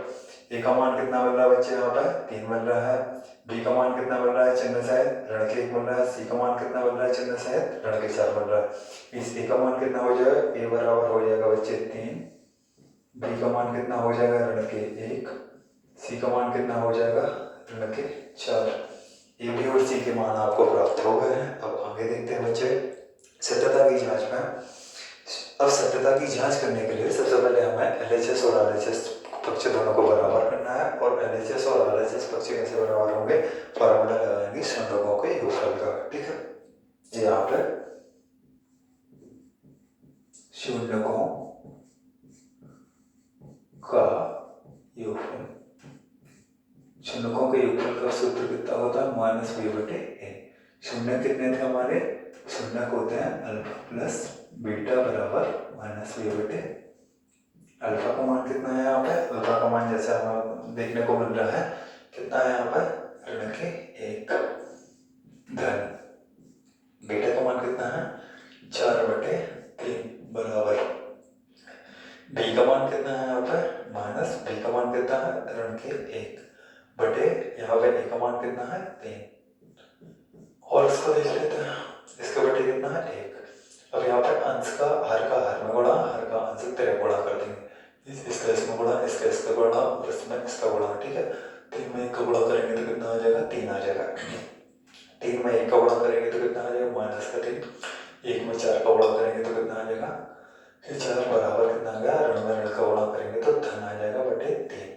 a का मान कितना मिल रहा है बच्चे, यहाँ पर 3 मिल रहा है, b का मान कितना मिल रहा है चिन्ह सहित ऋण के 1 मिल रहा है, c का मान कितना मिल रहा है चिन्ह सहित ऋण के 4 मिल रहा है। इस a का मान कितना हो जाएगा, a बराबर हो जाएगा बच्चे 3, b का मान कितना हो जाएगा ऋण के 1, c का मान कितना हो जाएगा ऋण के 4। ए बी और सी के मान आपको प्राप्त हो गए हैं। अब आगे देखते हैं बच्चे सत्यता की जांच में। अब सत्यता की जांच करने के लिए सबसे पहले हमें LHS और RHS पक्ष दोनों को बराबर करना है। और LHS और RHS पक्ष कैसे बराबर होंगे, फार्मूला लगाएंगे शून्यकों के योगफल का। ठीक है, यहाँ पे शून्यकों का योगफल, शून्यकों के योगफल का सूत्र कितना होता है, -b/a। शून्य कितने थे हमारे, शून्य होते हैं अल्फा प्लस बीटा बराबर -b/a। अल्फा का मान कितना है यहाँ पे, अल्फा का मान जैसे हमें देखने को मिल रहा है कितना है यहाँ पर, ऋण के 1 धन। बीटा का मान कितना है 4/3 बराबर। बी का मान कितना है यहाँ पे, माइनस बी का मान कितना है ऋण के 1 बटे यहाँ पे ए का मान कितना है 3। और इसको देख लेते हैं, इसका बटे कितना है 1। अब यहाँ पे अंश का हर में गुणा, हर का अंश तरह गुणा कर देंगे। इसका इसमें गुणा, इसका इसका गुणा और इसमें इसका गुणा। ठीक है, 3 में 1 का गुणा करेंगे तो कितना आ जाएगा, 3 आ जाएगा। 3 में 1 का गुणा करेंगे तो कितना आ जाएगा, -3। 1 में 4 का गुणा करेंगे तो कितना आ जाएगा, फिर 4 बराबर कितना आ गया, ऋण में ऋण का गुणा करेंगे तो धन आ जाएगा बटे 3।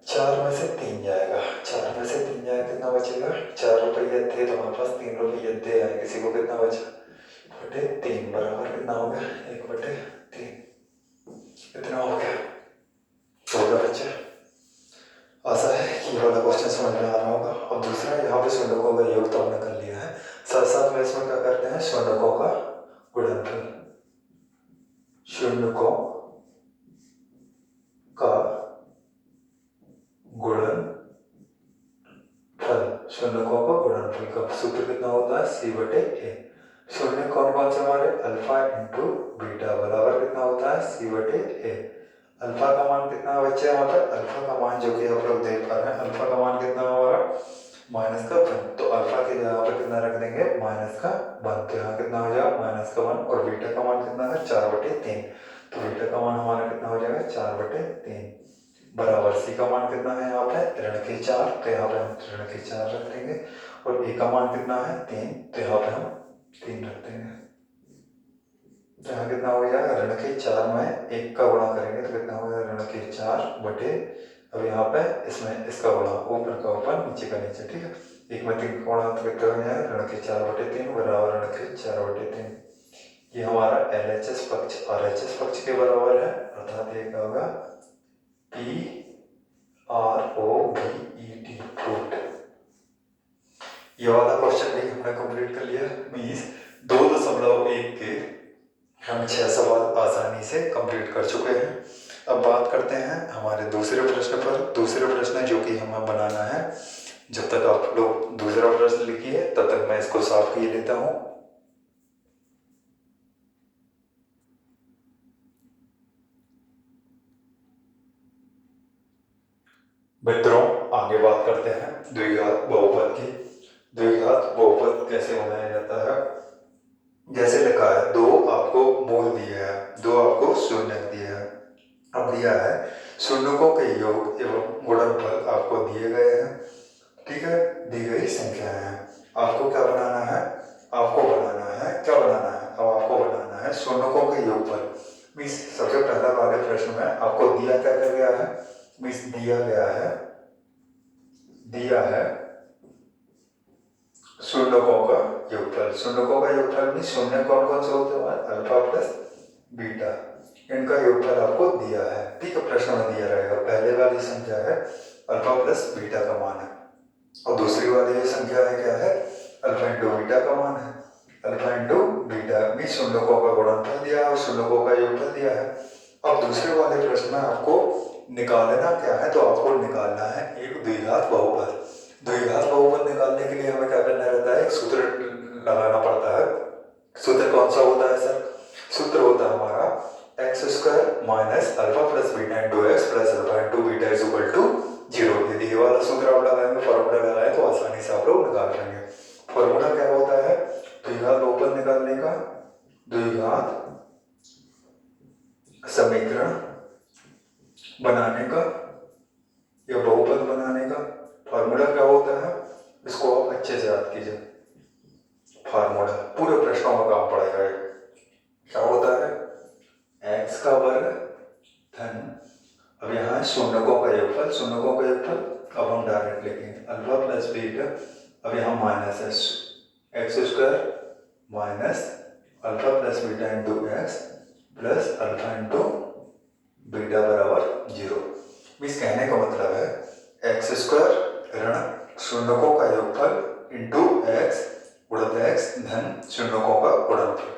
4 में से 3 जाएगा, 4 में से 3 जाएगा कितना बचेगा, 4 रुपये थे तो हमारे पास 3 रुपये दे आए, किसी को कितना बचा बटे 3 बराबर कितना हो गया 1/3। इतना हो गया। तो होगा बच्चे, आशा है कि ये वाला क्वेश्चन समझ में आ रहा होगा। और दूसरा यहाँ पे शून्यकों का योग तो हमने कर लिया है, साथ साथ में इसमें क्या करते हैं, शून्यकों का गुणनफल, शून्यकों का गुणनफल, शून्यकों का गुणनफल का सूत्र कितना होता है, c/a। शून्य कौन कौन से हमारे, अल्फा इंटू बीटा बराबर कितना होता है, c/a। अल्फा का मान कितना बच्चे यहाँ पर, अल्फा का मान जो कि आप लोग देख पा रहे हैं, अल्फा का मान कितना हमारा -1। तो अल्फा की जगह पर कितना रख देंगे, -1। तो यहाँ कितना हो जाएगा -1। और बीटा का मान कितना है 4/3। तो बीटा का मान हमारा कितना हो जाएगा 4/3 बराबर। सी का मान कितना है यहाँ पे, ऋण के 4। तो यहाँ पे हम ऋण के 4 रख देंगे। और ए का मान कितना है 3। तो यहाँ पे हम 3 रख देंगे। तो यहाँ कितना हो जाएगा, ऋण के 4 में 1 का गुणा करेंगे तो कितना हो जाएगा, ऋण के 4 बटे, अब यहाँ पे इसमें इसका गुणा, ऊपर का ऊपर नीचे का नीचे। ठीक है, 1 में 3 का गुणा तो कितना हो जाएगा, ऋण के 4/3 बराबर ऋण के 4/3। ये हमारा LHS पक्ष RHS पक्ष के बराबर है, अर्थात ये क्या होगा PROVET फ्रूट। ये वाला क्वेश्चन भी हमने कंप्लीट कर लिया। मीन्स 2.1 के हम 6 सवाल आसानी से कंप्लीट कर चुके हैं। अब बात करते हैं हमारे दूसरे प्रश्न पर। दूसरे प्रश्न जो कि हमें बनाना है, जब तक आप लोग दूसरा प्रश्न लिखिए तब तक मैं इसको साफ किए लेता हूँ। मित्रों, आगे बात करते हैं द्विघात बहुपद की। द्विघात बहुपद कैसे बनाया जाता है, जैसे लिखा है 2 आपको मूल दिया है, 2 आपको शून्य दिया है। अब दिया है शून्यकों के योग एवं गुणनफल आपको दिए गए हैं। ठीक है, दी गई संख्याएं हैं। आपको क्या बनाना है, आपको बनाना है, क्या बनाना है, अब आपको बनाना है शून्यकों के योगफल। मीन्स सबसे पहला वाले प्रश्न में आपको दिया क्या कर गया है, मीन्स दिया है शून्यकों का योगफल। शून्यकों का योगफल में शून्य कौन कौन से होते हैं, अल्फा प्लस बीटा, इनका योगफल आपको दिया है। ठीक है, प्रश्न में दिया रहेगा। पहले वाली संख्या है अल्फा प्लस बीटा का मान है, और दूसरी वाली संख्या है क्या है, अल्फा इंटू बीटा का मान है। अल्फा इंटू बीटा में शून्यकों का गुणनफल दिया है और शून्यकों का योगफल दिया है। अब दूसरे वाले प्रश्न में आपको निकालना क्या है, तो आपको निकालना है एक द्विघात बहुपद। द्विघात बहुपद निकालने के लिए हमें क्या करना रहता है, एक सूत्र लगाना पड़ता है। सूत्र कौन सा होता है सर, सूत्र होता है हमारा x² minus alpha plus beta into x plus alpha into beta is equal to 0। यदि ये वाला सूत्र आप लगाएंगे, फॉर्मूला लगाए तो आसानी से आप लोग निकाल लेंगे। फॉर्मूला क्या होता है द्विघात बहुपद निकालने का, द्विघात समीकरण बनाने का या बहुपद बनाने का फॉर्मूला क्या होता है, अच्छे से याद कीजिए। फार्मूला पूरे प्रश्नों में काम पड़ेगा ये। क्या होता है? एक्स का वर्ग धन, अब यहाँ शून्यकों का योगफल, शून्यकों का योगफल अब हम डायरेक्ट लिखेंगे अल्फा प्लस बीटा। अब यहाँ माइनस है, x square minus alpha plus beta into x plus alpha into beta बराबर 0। इस कहने का मतलब है एक्स स्क्वायर ऋण शून्यकों का योगफल इंटू एक्स गुणित एक्स धन शून्यकों का गुणनफल।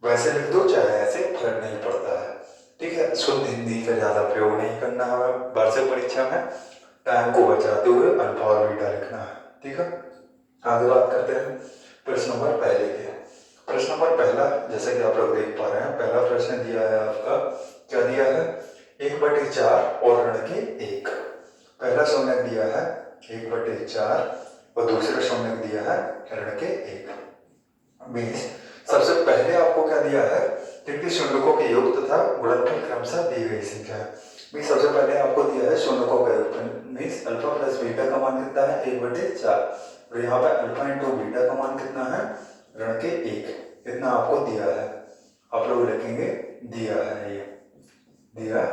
वैसे लिख दो चाहे ऐसे, फर्क नहीं पड़ता है। ठीक है, शुद्ध हिंदी का ज्यादा प्रयोग नहीं करना है हमें वार्षिक परीक्षा में, टाइम को बचाते हुए अल्फा और बीटा लिखना है। ठीक है, आगे बात करते हैं प्रश्न नंबर पहले के। प्रश्न नंबर पहला, जैसे कि आप लोग देख पा रहे हैं, पहला प्रश्न दिया है आपका, क्या दिया है? 1/4 और ऋण के 1। पहला शून्य दिया है 1/4 और दूसरा शून्य दिया है ऋण के 1। 20। सबसे पहले आपको क्या दिया है? क्योंकि शून्यकों के योग तथा गुणनफल क्रमशः दी गई संख्या है। सबसे पहले आपको दिया है शून्यकों का योगफल, मीन्स अल्फा प्लस बीटा का मान कितना है? 1/4। और यहाँ पे अल्फा इंटू बीटा का मान कितना है? ऋण के 1। इतना आपको दिया है। आप लोग लिखेंगे दिया है, ये दिया है।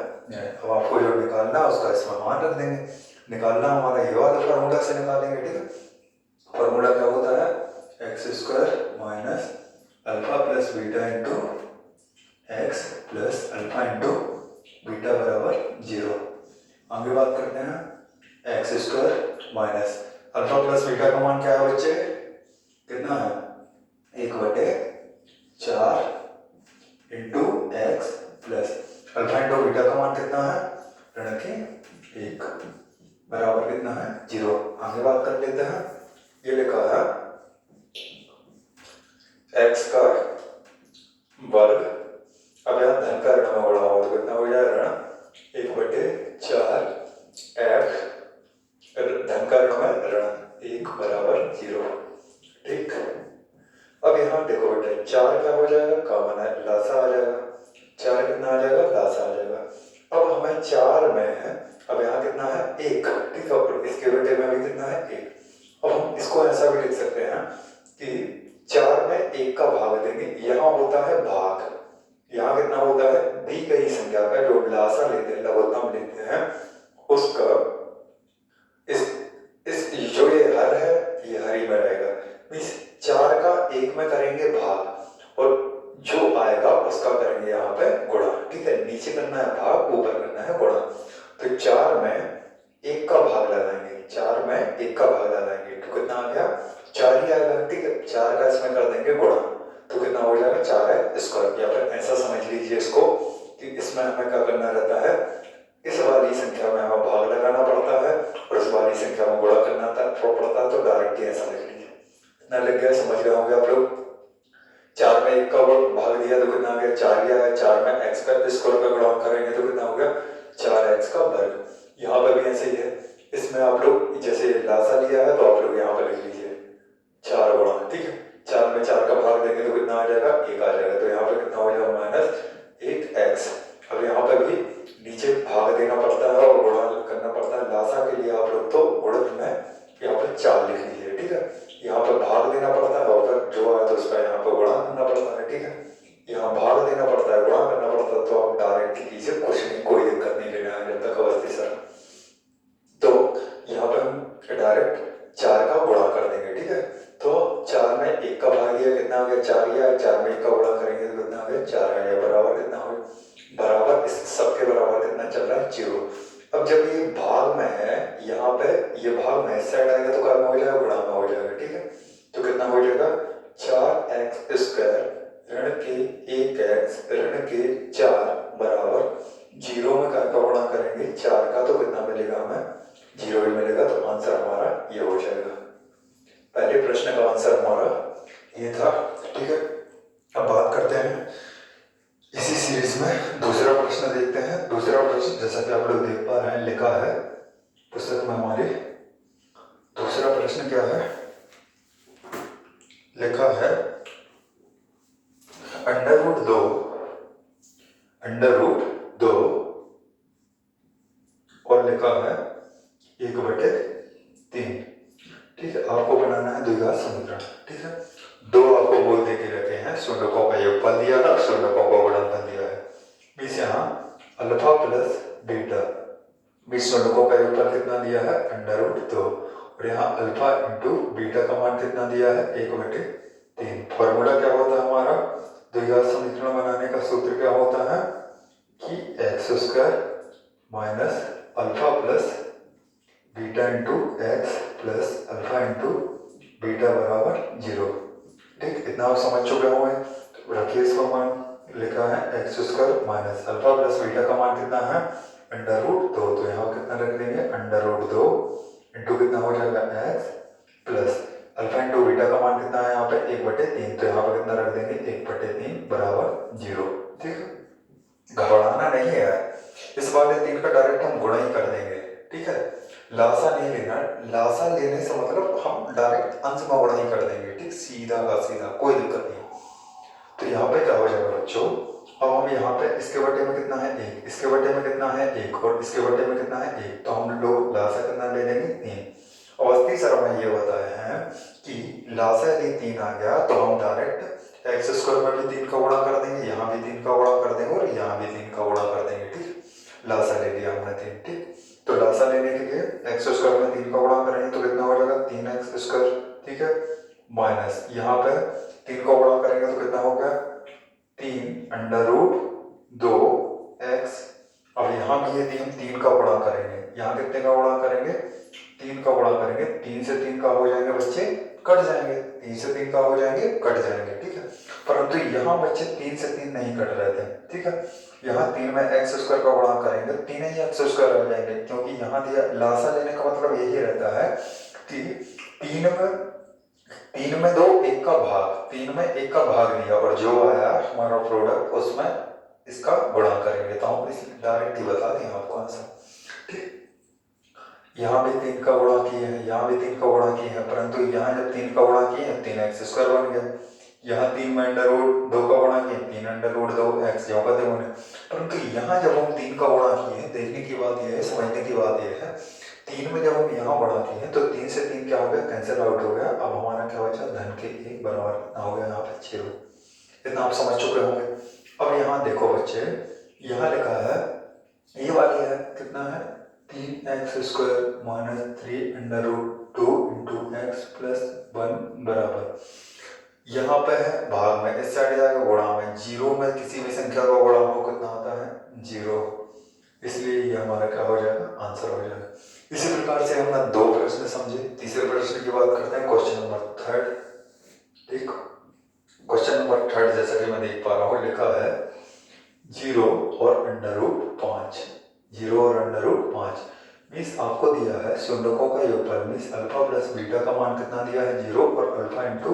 अब आपको जो निकालना है उसका इसमें मान रख देंगे। निकालना हमारा ये वाला फार्मूला से निकालेंगे। ठीक है, फार्मूला क्या होता है? X square minus alpha plus beta into x plus alpha into beta बराबर 0। आगे बात करते हैं x square minus alpha plus beta का मान क्या है बच्चे? कितना है? 1/4 into x plus alpha into beta का मान कितना है? ऋण के 1 बराबर कितना है? 0। आगे बात कर लेते हैं। ये लिखा है एक्स का वर्ग, अब यहाँ धन का ऋण में बढ़ा हुआ तो कितना हो जाएगा? ऋण 1/4 एक्स धन का ऋण में ऋण 1 बराबर 0। ठीक, अब यहाँ देखो बेटे 4 क्या हो जाएगा? कॉमन है, लासा आ जाएगा। 4 कितना आ जाएगा? लासा आ जाएगा। अब हमें 4 में है, अब यहाँ कितना है? 1। ठीक है, और इसके बेटे में भी कितना है? 1। अब हम इसको ऐसा भी लिख सकते हैं कि 4 में 1 का भाग देंगे। यहाँ होता है भाग, यहाँ कितना होता है? दी गई संख्या का जो लासा लेते हैं, लघुत्तम लेते हैं, उसका इस जो ये हर है ये हर ही में रहेगा। मीन्स 4 का 1 में करेंगे भाग और जो आएगा उसका करेंगे यहाँ पे गुणा। ठीक है, नीचे करना है भाग, ऊपर करना है गुणा। तो 4 में 1 का भाग लगाएंगे, 4 में 1 का भाग लगाएंगे तो कितना आ गया? 4 ही आएगा। ठीक है, 4 का इसमें कर देंगे गुणा तो कितना हो जाएगा? 4 स्क्वायर। या फिर ऐसा समझ लीजिए इसको कि इसमें हमें क्या करना रहता है? इस वाली संख्या में हमें भाग लगाना पड़ता है और इस वाली संख्या में गुणा करना पड़ता है। तो डायरेक्ट ऐसा लिख लीजिए। ना लग गया? समझ गए होंगे आप लोग। 4 में 1 का भाग दिया तो कितना आ गया? 4 ही आया। 4 में x का स्क्वायर का गुणा करेंगे तो कितना हो गया? 4x का वर्ग। यहाँ पर भी ऐसे ही है। इसमें आप लोग जैसे लासा लिया है तो आप लोग यहाँ पर लिख लीजिए 4 गुणा। ठीक है, 4 में 4 का भाग देंगे तो कितना आ जाएगा? 1 आ जाएगा। तो यहाँ पे कितना हो जाएगा? -1x। अब यहाँ पे भी नीचे भाग देना पड़ता है और गुणा करना पड़ता है। लासा के लिए आप लोग तो गुणित में यहाँ पे 4 लिख लीजिए। ठीक है, यहाँ पे भाग देना पड़ता है और फिर जो है तो उसका यहाँ पे गुणा करना पड़ता है। ठीक है, यहाँ भाग देना पड़ता है, गुणा करना पड़ता है। तो आप डायरेक्ट कीजिए, कुछ नहीं, कोई दिक्कत नहीं लेना है जब तक अवस्थी सर। तो यहाँ पे हम डायरेक्ट 4 का गुणा कर देंगे। ठीक है, तो 4 में 1 का भाग दिया, कितना आ गया? 4 ही आया। 4 में 1 का गुणा करेंगे तो कितना आ गया? 4 आया। बराबर कितना हो? बराबर इस सबके बराबर कितना चल रहा है? 0। अब जब ये भाग में है, यहाँ पे ये भाग में इस साइड आएगा तो क्या हो जाएगा? गुणा में हो जाएगा। ठीक है, तो कितना हो जाएगा? 4x स्क्वायर ऋण के 1x ऋण के 4 बराबर 0 में का गुणा करेंगे 4 का तो कितना मिलेगा? हमें 0 ही मिलेगा। तो आंसर हमारा ये हो जाएगा। पहले प्रश्न का आंसर हमारा ये था। ठीक है, अब बात करते हैं इसी सीरीज में दूसरा प्रश्न देखते हैं। दूसरा प्रश्न जैसा कि आप लोग देख पा रहे हैं लिखा है पुस्तक में हमारी। दूसरा प्रश्न क्या है? लिखा है √2 और लिखा है 1/3। ठीक है, आपको बनाना है द्विघात समीकरण। ठीक है, दो आपको बोल दे के रखे हैं, शून्यकों का योगफल दिया है, शून्यकों का गुणनफल दिया है। बीस यहाँ अल्फा प्लस बीटा, बीस शून्यकों का योगफल कितना दिया है, √2, और यहाँ अल्फा इंटू बीटा का मान कितना दिया है, 1/3। फॉर्मूला क्या होता है हमारा द्विघात समीकरण बनाने का? सूत्र क्या होता है कि x² minus alpha plus beta into x plus alpha into beta बराबर 0। ठीक, इतना आप समझ चुके होंगे। तो रखिए इसका मान, लिखा है x² minus alpha plus beta का मान कितना है, √2, तो यहाँ कितना रख देंगे, √2 इंटू कितना हो जाएगा x plus alpha into beta का मान कितना है यहाँ पे 1/3, तो यहाँ पे कितना रख देंगे 1/3 बराबर 0। ठीक है, घबराना नहीं है, इस वाले 3 का डायरेक्ट हम गुणा ही कर देंगे। ठीक है, लासा नहीं लेना, लासा लेने से मतलब हम डायरेक्ट अंश में गुणा ही कर देंगे। ठीक, सीधा का सीधा, कोई दिक्कत नहीं। तो यहाँ पे क्या हो जाएगा बच्चों, अब हम यहाँ पे इसके बटे में कितना है 1, इसके बटे में कितना है 1, और इसके बटे में कितना है 1, तो हम लोग लासा कितना ले लेंगे 3। अवस्थी सर में ये बताए हैं कि लासा यदि 3 आ गया तो हम डायरेक्ट x² में भी 3 का गुणा कर देंगे, यहाँ भी 3 का गुणा कर देंगे, और यहाँ भी 3 का गुणा कर देंगे। ठीक, लासा ले लिया हमने 3। ठीक, तो लासा लेने के लिए x² में 3 का गुणा करेंगे तो कितना हो जाएगा 3x²। ठीक है, माइनस यहाँ पे 3 का गुणा करेंगे तो कितना हो गया 3√2x। अब यहाँ भी यदि हम 3 का गुणा करेंगे, यहाँ कितने का गुणा करेंगे, 3 का गुणा करेंगे, 3 से 3 का हो जाएंगे बच्चे, कट जाएंगे, 3 से 3 का हो जाएंगे, कट जाएंगे। ठीक है, परंतु यहाँ बच्चे 3 से 3 नहीं कट रहे थे। ठीक है, यहाँ 3 में x² का गुणा करेंगे, 3 ही x² आ जाएंगे, क्योंकि यहाँ दिया लासा लेने का मतलब यही रहता है कि 3 में 2 1 का भाग, 3 में 1 का भाग लिया, और जो आया हमारा प्रोडक्ट उसमें इसका गुणा करेंगे। तो हम इस डायरेक्ट ही बता दें आपको आंसर। ठीक, यहाँ भी 3 का गुणा किए हैं, यहाँ भी 3 का गुणा किए हैं, परंतु यहाँ जब 3 का गुणा किए हैं 3x² बन गया। यहाँ 3 में √2 का गुणा किए, 3√2x जो का होने, परंतु यहाँ जब हम 3 का गुणा किए हैं, देखने की बात यह है, समझने की बात यह है, 3 में जब हम यहाँ गुणा किए हैं तो 3 से 3 क्या हो गया, कैंसिल आउट हो गया। अब हमारा क्या बचा, धन के 1 बराबर हो गया यहाँ पे 0। इतना आप समझ चुके होंगे। अब यहाँ देखो बच्चे, यहाँ लिखा है, ये वाली है कितना है 3x² minus 3√2 into x plus 1 बराबर, यहाँ पे है भाग में, इस साइड जाएगा गुणा में, 0 में किसी भी संख्या का गुणा हो कितना आता है 0, इसलिए ये हमारा क्या हो जाएगा, आंसर हो जाएगा। इसी प्रकार से हमने 2 प्रश्न समझे। तीसरे प्रश्न की बात करते हैं, क्वेश्चन नंबर 3। ठीक, क्वेश्चन नंबर 3 जैसा कि मैं देख पा रहा हूँ, लिखा है 0 और √5, 0 और √5 मीन्स आपको दिया है शून्यकों का योगफल, मीन्स अल्फा प्लस बीटा का मान कितना दिया है 0, और अल्फा इंटू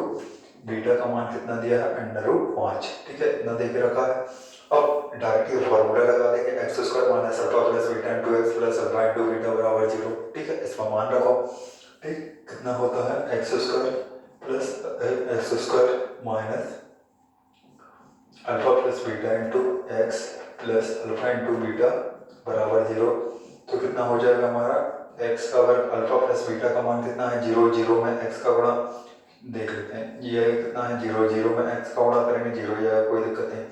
बीटा का मान कितना दिया है √5। ठीक है, इतना दे के रखा है। अब डायरेक्ट ये फॉर्मूला लगा देंगे, x² minus alpha plus beta into x plus alpha into beta बराबर 0। ठीक है, इसका मान रखो। ठीक, कितना होता है x² plus x² minus alpha plus beta into x plus alpha into beta बराबर 0, तो कितना हो जाएगा हमारा x का वर्ग, अल्फा प्लस बीटा का मान कितना है 0, 0 में x का गुणा देख लेते हैं, ये कितना है 0, 0 में x का गुणा करेंगे 0 ही आएगा, कोई दिक्कत नहीं,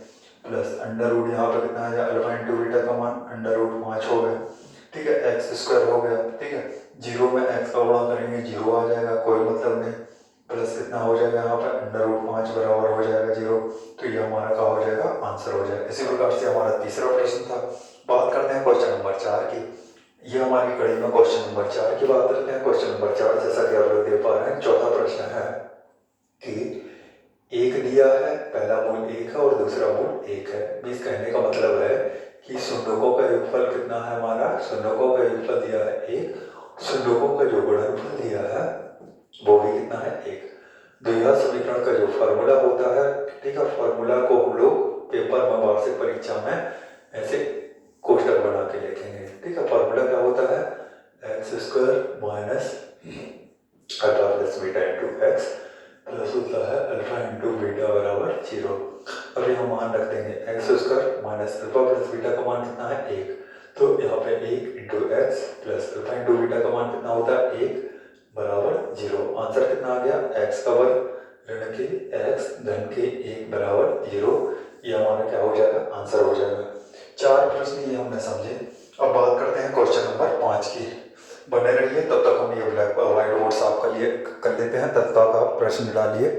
प्लस √, यहाँ पे कितना है अल्फा इंटू बीटा का मान √5 हो गया। ठीक है, x² हो गया। ठीक है, 0 में x का गुणा करेंगे 0 आ जाएगा, कोई मतलब नहीं, प्लस कितना हो जाएगा यहाँ पे √5 बराबर हो जाएगा 0, तो ये हमारा क्या हो जाएगा, आंसर हो जाएगा। इसी प्रकार से हमारा तीसरा प्रश्न था। बात करते हैं क्वेश्चन नंबर 4 की। ये हमारी कड़ी में क्वेश्चन नंबर 4 की बात करते हैं। क्वेश्चन नंबर 4 जैसा कि आप लोग देख पा रहे हैं, चौथा प्रश्न है कि 1 दिया है, पहला मूल 1 है और दूसरा मूल 1 है। इस कहने का मतलब है कि शून्यकों का योगफल कितना है हमारा, शून्यकों का योगफल दिया है 1, शून्यकों का जो गुणनफल दिया है वो भी कितना है 1। द्विघात समीकरण का जो फॉर्मूला होता है, ठीक है, फॉर्मूला को हम लोग पेपर में वार्षिक परीक्षा में ऐसे कोष्टक बना के लिखेंगे। ठीक है, फॉर्मूला क्या होता है, x² minus alpha plus beta into x plus होता है अल्फा इंटू बीटा बराबर 0। अब यहाँ मान रख देंगे, x² minus alpha plus beta का मान कितना है 1, तो यहाँ पे 1 into x plus alpha into beta का मान कितना होता है 1, बराबर 0। आंसर कितना आ गया, x का वर्ग ऋण के x धन के 1 बराबर 0। ये हमारा क्या हो जाएगा, आंसर हो जाएगा। 4 प्रश्न ये हमने समझे। अब बात करते हैं क्वेश्चन नंबर 5 की। बने रहिए, तब तक हम ये ब्लैक व्हाइट बोर्ड साफ कर लेते हैं, तब तक आप प्रश्न डालिए,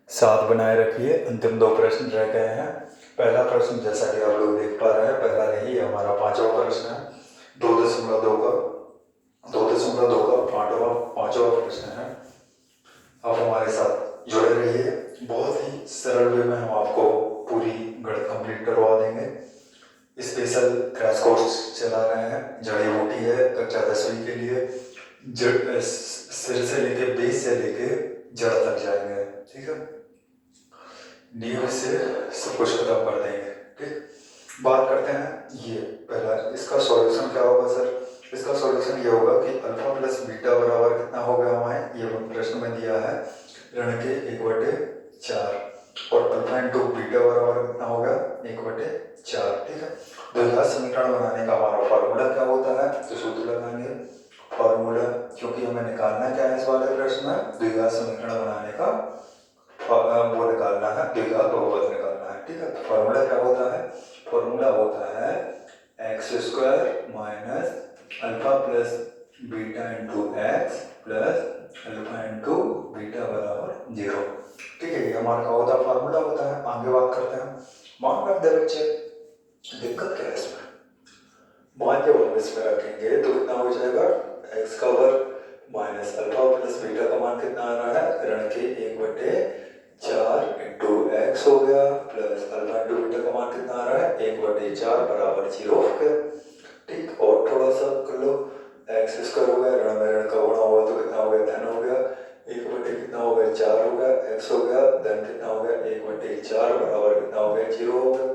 साथ बनाए रखिए। अंतिम 2 प्रश्न रह गए हैं। पहला प्रश्न जैसा कि आप लोग देख पा रहे हैं, पहला नहीं, ये हमारा 5वां प्रश्न है। 2.2 का 5वां प्रश्न है। आप हमारे साथ जुड़े रहिए। बहुत ही सरल वे में हम आपको पूरी गणित कंप्लीट करवा देंगे। स्पेशल क्रैश कोर्स चला रहे हैं, जड़ी बूटी है कक्षा 10वीं के लिए। सिर से लेके बेस से लेके जड़ तक जाएंगे, ठीक है। नींव से सब कुछ खत्म कर देंगे, ठीक। बात करते हैं ये पहला, इसका सॉल्यूशन क्या होगा सर? इसका सॉल्यूशन ये होगा कि अल्फा प्लस बीटा बराबर कितना हो गया हमें, ये प्रश्न में दिया है ऋण के 1/4 और अल्फा इंटू बीटा बराबर कितना हो गया 1/4, ठीक है। द्विघात समीकरण बनाने का हमारा फॉर्मूला क्या होता है, तो सूत्र लगाएंगे। फॉर्मूला, क्योंकि हमें निकालना क्या है इस वाले प्रश्न में, द्विघात समीकरण बनाने का वो निकालना है, द्विघात बहुपद निकालना है, ठीक है। तो फॉर्मूला क्या होता है, फॉर्मूला होता है x² minus alpha plus beta into x plus alpha into beta बराबर 0, ठीक है। ये हमारा क्या होता है, फॉर्मूला होता है। आगे बात करते हैं। मान रख दे बच्चे, दिक्कत क्या है इसमें, मान जब हम इसमें रखेंगे तो कितना हो जाएगा, x का वर्ग माइनस अल्फा प्लस बीटा का मान कितना आ रहा है, ऋण के 1/4 इंटू एक्स हो गया प्लस अल्फा इंटू बीटा का मान कितना आ रहा है 1/4 बराबर 0 हो गया, ठीक। और थोड़ा सा कर लो, x² हो गया, ऋण में ऋण का गुणा होगा तो कितना हो गया, धन हो गया, 1/4 हो गया, x हो गया, धन कितना हो गया 1/4 बराबर कितना हो गया 0 हो गया।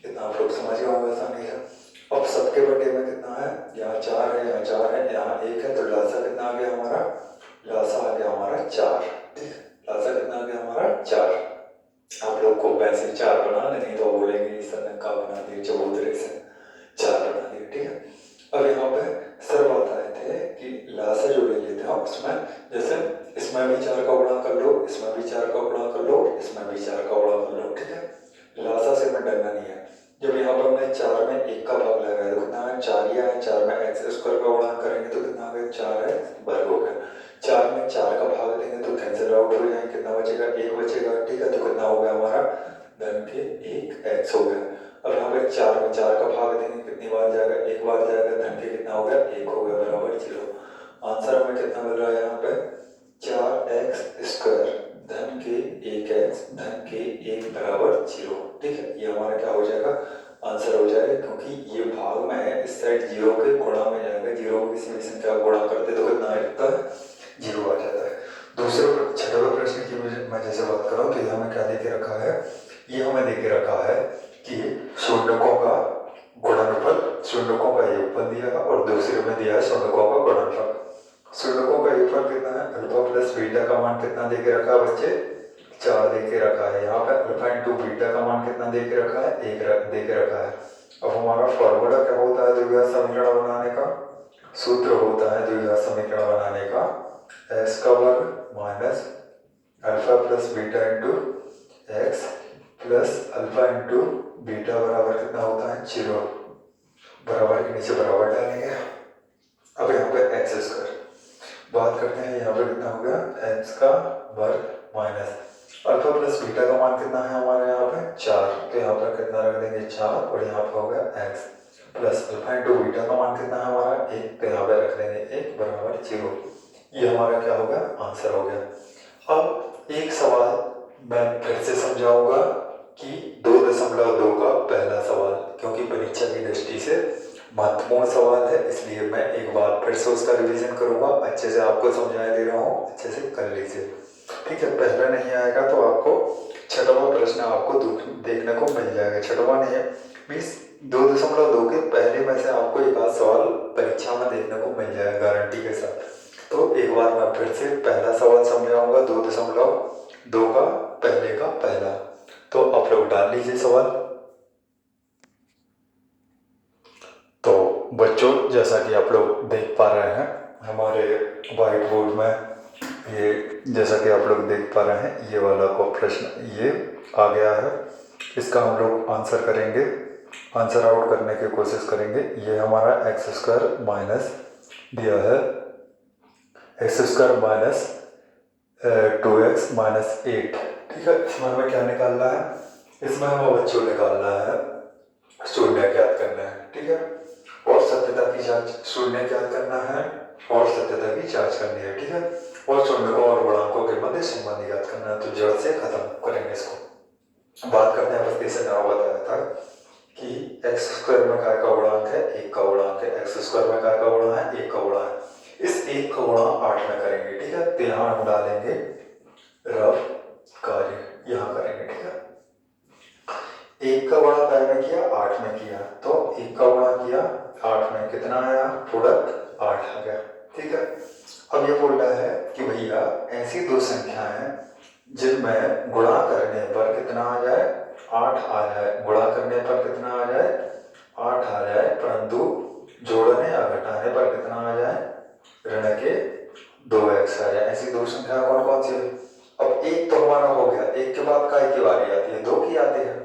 कितना आप लोग समझ गए होंगे, आसानी है। अब सबके बटे में कितना है, यहाँ 4 है, यहाँ 4 है, यहाँ 1 है, तो लासा कितना आ गया हमारा, लासा आ गया हमारा 4, ठीक। लासा कितना आ गया हमारा 4। आप लोग को पेंसिल 4 बना लेनी, तो बोलेंगे सर ने का बना दिए, चबूतरे से 4 बना दिए, ठीक है। अब यहाँ पे सर बताए थे कि लासा जो ले लेते हैं उसमें, जैसे इसमें भी 4 का गुणा कर लो, इसमें भी 4 का गुणा कर लो, इसमें भी 4 का गुणा कर लो, ठीक है। लासा से में डरना नहीं है। जब यहाँ पर हमने 4 में 1 का भाग लगाया तो कितना है 4 ही है, 4 में x² का गुणा करेंगे तो कितना आ गया 4x वर्ग हो गया। 4 में 4 का भाग देंगे तो कैंसिल आउट हो जाएंगे, कितना बचेगा 1 बचेगा, ठीक है। तो कितना हो गया हमारा धन के 1x हो गया। अब यहाँ पे 4 में 4 का भाग देंगे कितनी बार जाएगा, 1 बार जाएगा, धन के कितना हो गया 1 हो गया बराबर 0। आंसर हमें कितना मिल रहा है यहाँ पे 4x² धन के 1x धन के 1 बराबर 0, ठीक है। ये हमारा क्या हो जाएगा, आंसर हो जाएगा, क्योंकि ये भाग में है, इस साइड 0 के गुणा में जाएगा, 0 को किसी भी संख्या गुणा करते तो कितना आता है 0 आ जाता है। दूसरे छठवें प्रश्न की मैं जैसे बात कर रहा हूँ, तो ये हमें क्या दे के रखा है, ये हमें दे के रखा है कि शून्यकों का गुणनफल, शून्यकों का योगफल दिया है, और दूसरे में दिया है शून्यकों का गुणनफल। शून्यकों का योगफल कितना है, अल्फा प्लस बीटा का मान कितना दे के रखा है बच्चे, 4 दे के रखा है। यहाँ पे अल्फा इंटू बीटा का मान कितना दे के रखा है, 1 दे के रखा है। अब हमारा फॉर्मूला क्या होता है द्विघात समीकरण बनाने का, सूत्र होता है द्विघात समीकरण बनाने का x का वर्ग minus alpha plus beta into x plus alpha into beta बराबर कितना होता है 0, बराबर के नीचे बराबर डालेंगे। अब यहाँ पे x², बात करते हैं यहाँ पे कितना हो गया x का वर्ग माइनस अल्फा प्लस बीटा का मान कितना है हमारे यहाँ पे 4, तो यहाँ पर कितना रख देंगे 4, और यहाँ पे हो गया x plus alpha into beta का मान कितना है हमारा 1, तो यहाँ पे रख देंगे 1 बराबर 0। ये हमारा क्या हो गया, आंसर हो गया। अब एक सवाल मैं फिर से समझाऊंगा कि 2.2 का पहला सवाल, क्योंकि परीक्षा की दृष्टि से महत्वपूर्ण सवाल है, इसलिए मैं एक बार फिर से उसका रिवीजन करूंगा। अच्छे से आपको समझा दे रहा हूँ, अच्छे से कर लीजिए, ठीक है। पहला नहीं आएगा तो आपको छठवां प्रश्न आपको देखने को मिल जाएगा। छठवां नहीं है मीन्स 2.2 के पहले में से आपको एक आध सवाल परीक्षा में देखने को मिल जाएगा गारंटी के साथ। तो एक बार मैं फिर से पहला सवाल समझाऊंगा 2.2 का पहले का पहला, तो आप लोग डाल लीजिए सवाल। तो बच्चों जैसा कि आप लोग देख पा रहे हैं, हमारे वाइट बोर्ड में ये जैसा कि आप लोग देख पा रहे हैं, ये वाला को प्रश्न ये आ गया है। इसका हम लोग आंसर करेंगे, आंसर आउट करने की कोशिश करेंगे। ये हमारा एक्स स्क्वायर माइनस दिया है, x square minus 2x minus 8। ठीक है, इसमें हमें क्या निकालना है? इसमें हमें बच्चों निकालना है शून्य ज्ञात करना है। ठीक है, और सत्यता की जांच, शून्य ज्ञात करना है और सत्यता की जांच करनी है। ठीक है, और शून्य को और गुणांकों के मध्य संबंध ज्ञात करना है। तो जड़ से खत्म करेंगे इसको। बात करते हैं, बस से नाम बताया था कि एक्स स्क्वायर में काय का गुणांक है? 1 का गुणांक है। एक्स स्क्वायर में काय का गुणा है? 1 का गुणा है। इस 1 का गुणा 8 में करेंगे। ठीक है, तो यहाँ हम डालेंगे रफ कार्य, यहाँ करेंगे। ठीक है, 1 का गुणा काय में किया? 8 में किया। तो 1 का गुणा किया 8 में, कितना आया? प्रोडक्ट 8 आ गया। ठीक है, अब ये बोल रहा है कि भैया ऐसी दो संख्याएं जिनमें गुणा करने पर कितना आ जाए? 8 आ जाए। गुणा करने पर कितना आ जाए? 8 आ जाए, परंतु जोड़ने या घटाने पर कितना आ जाए? ऋण के 2x आ जाए। ऐसी दो संख्या कौन कौन सी है? अब एक तो हमारा हो गया, एक के बाद काय की बारी आती है? 2 की आती है।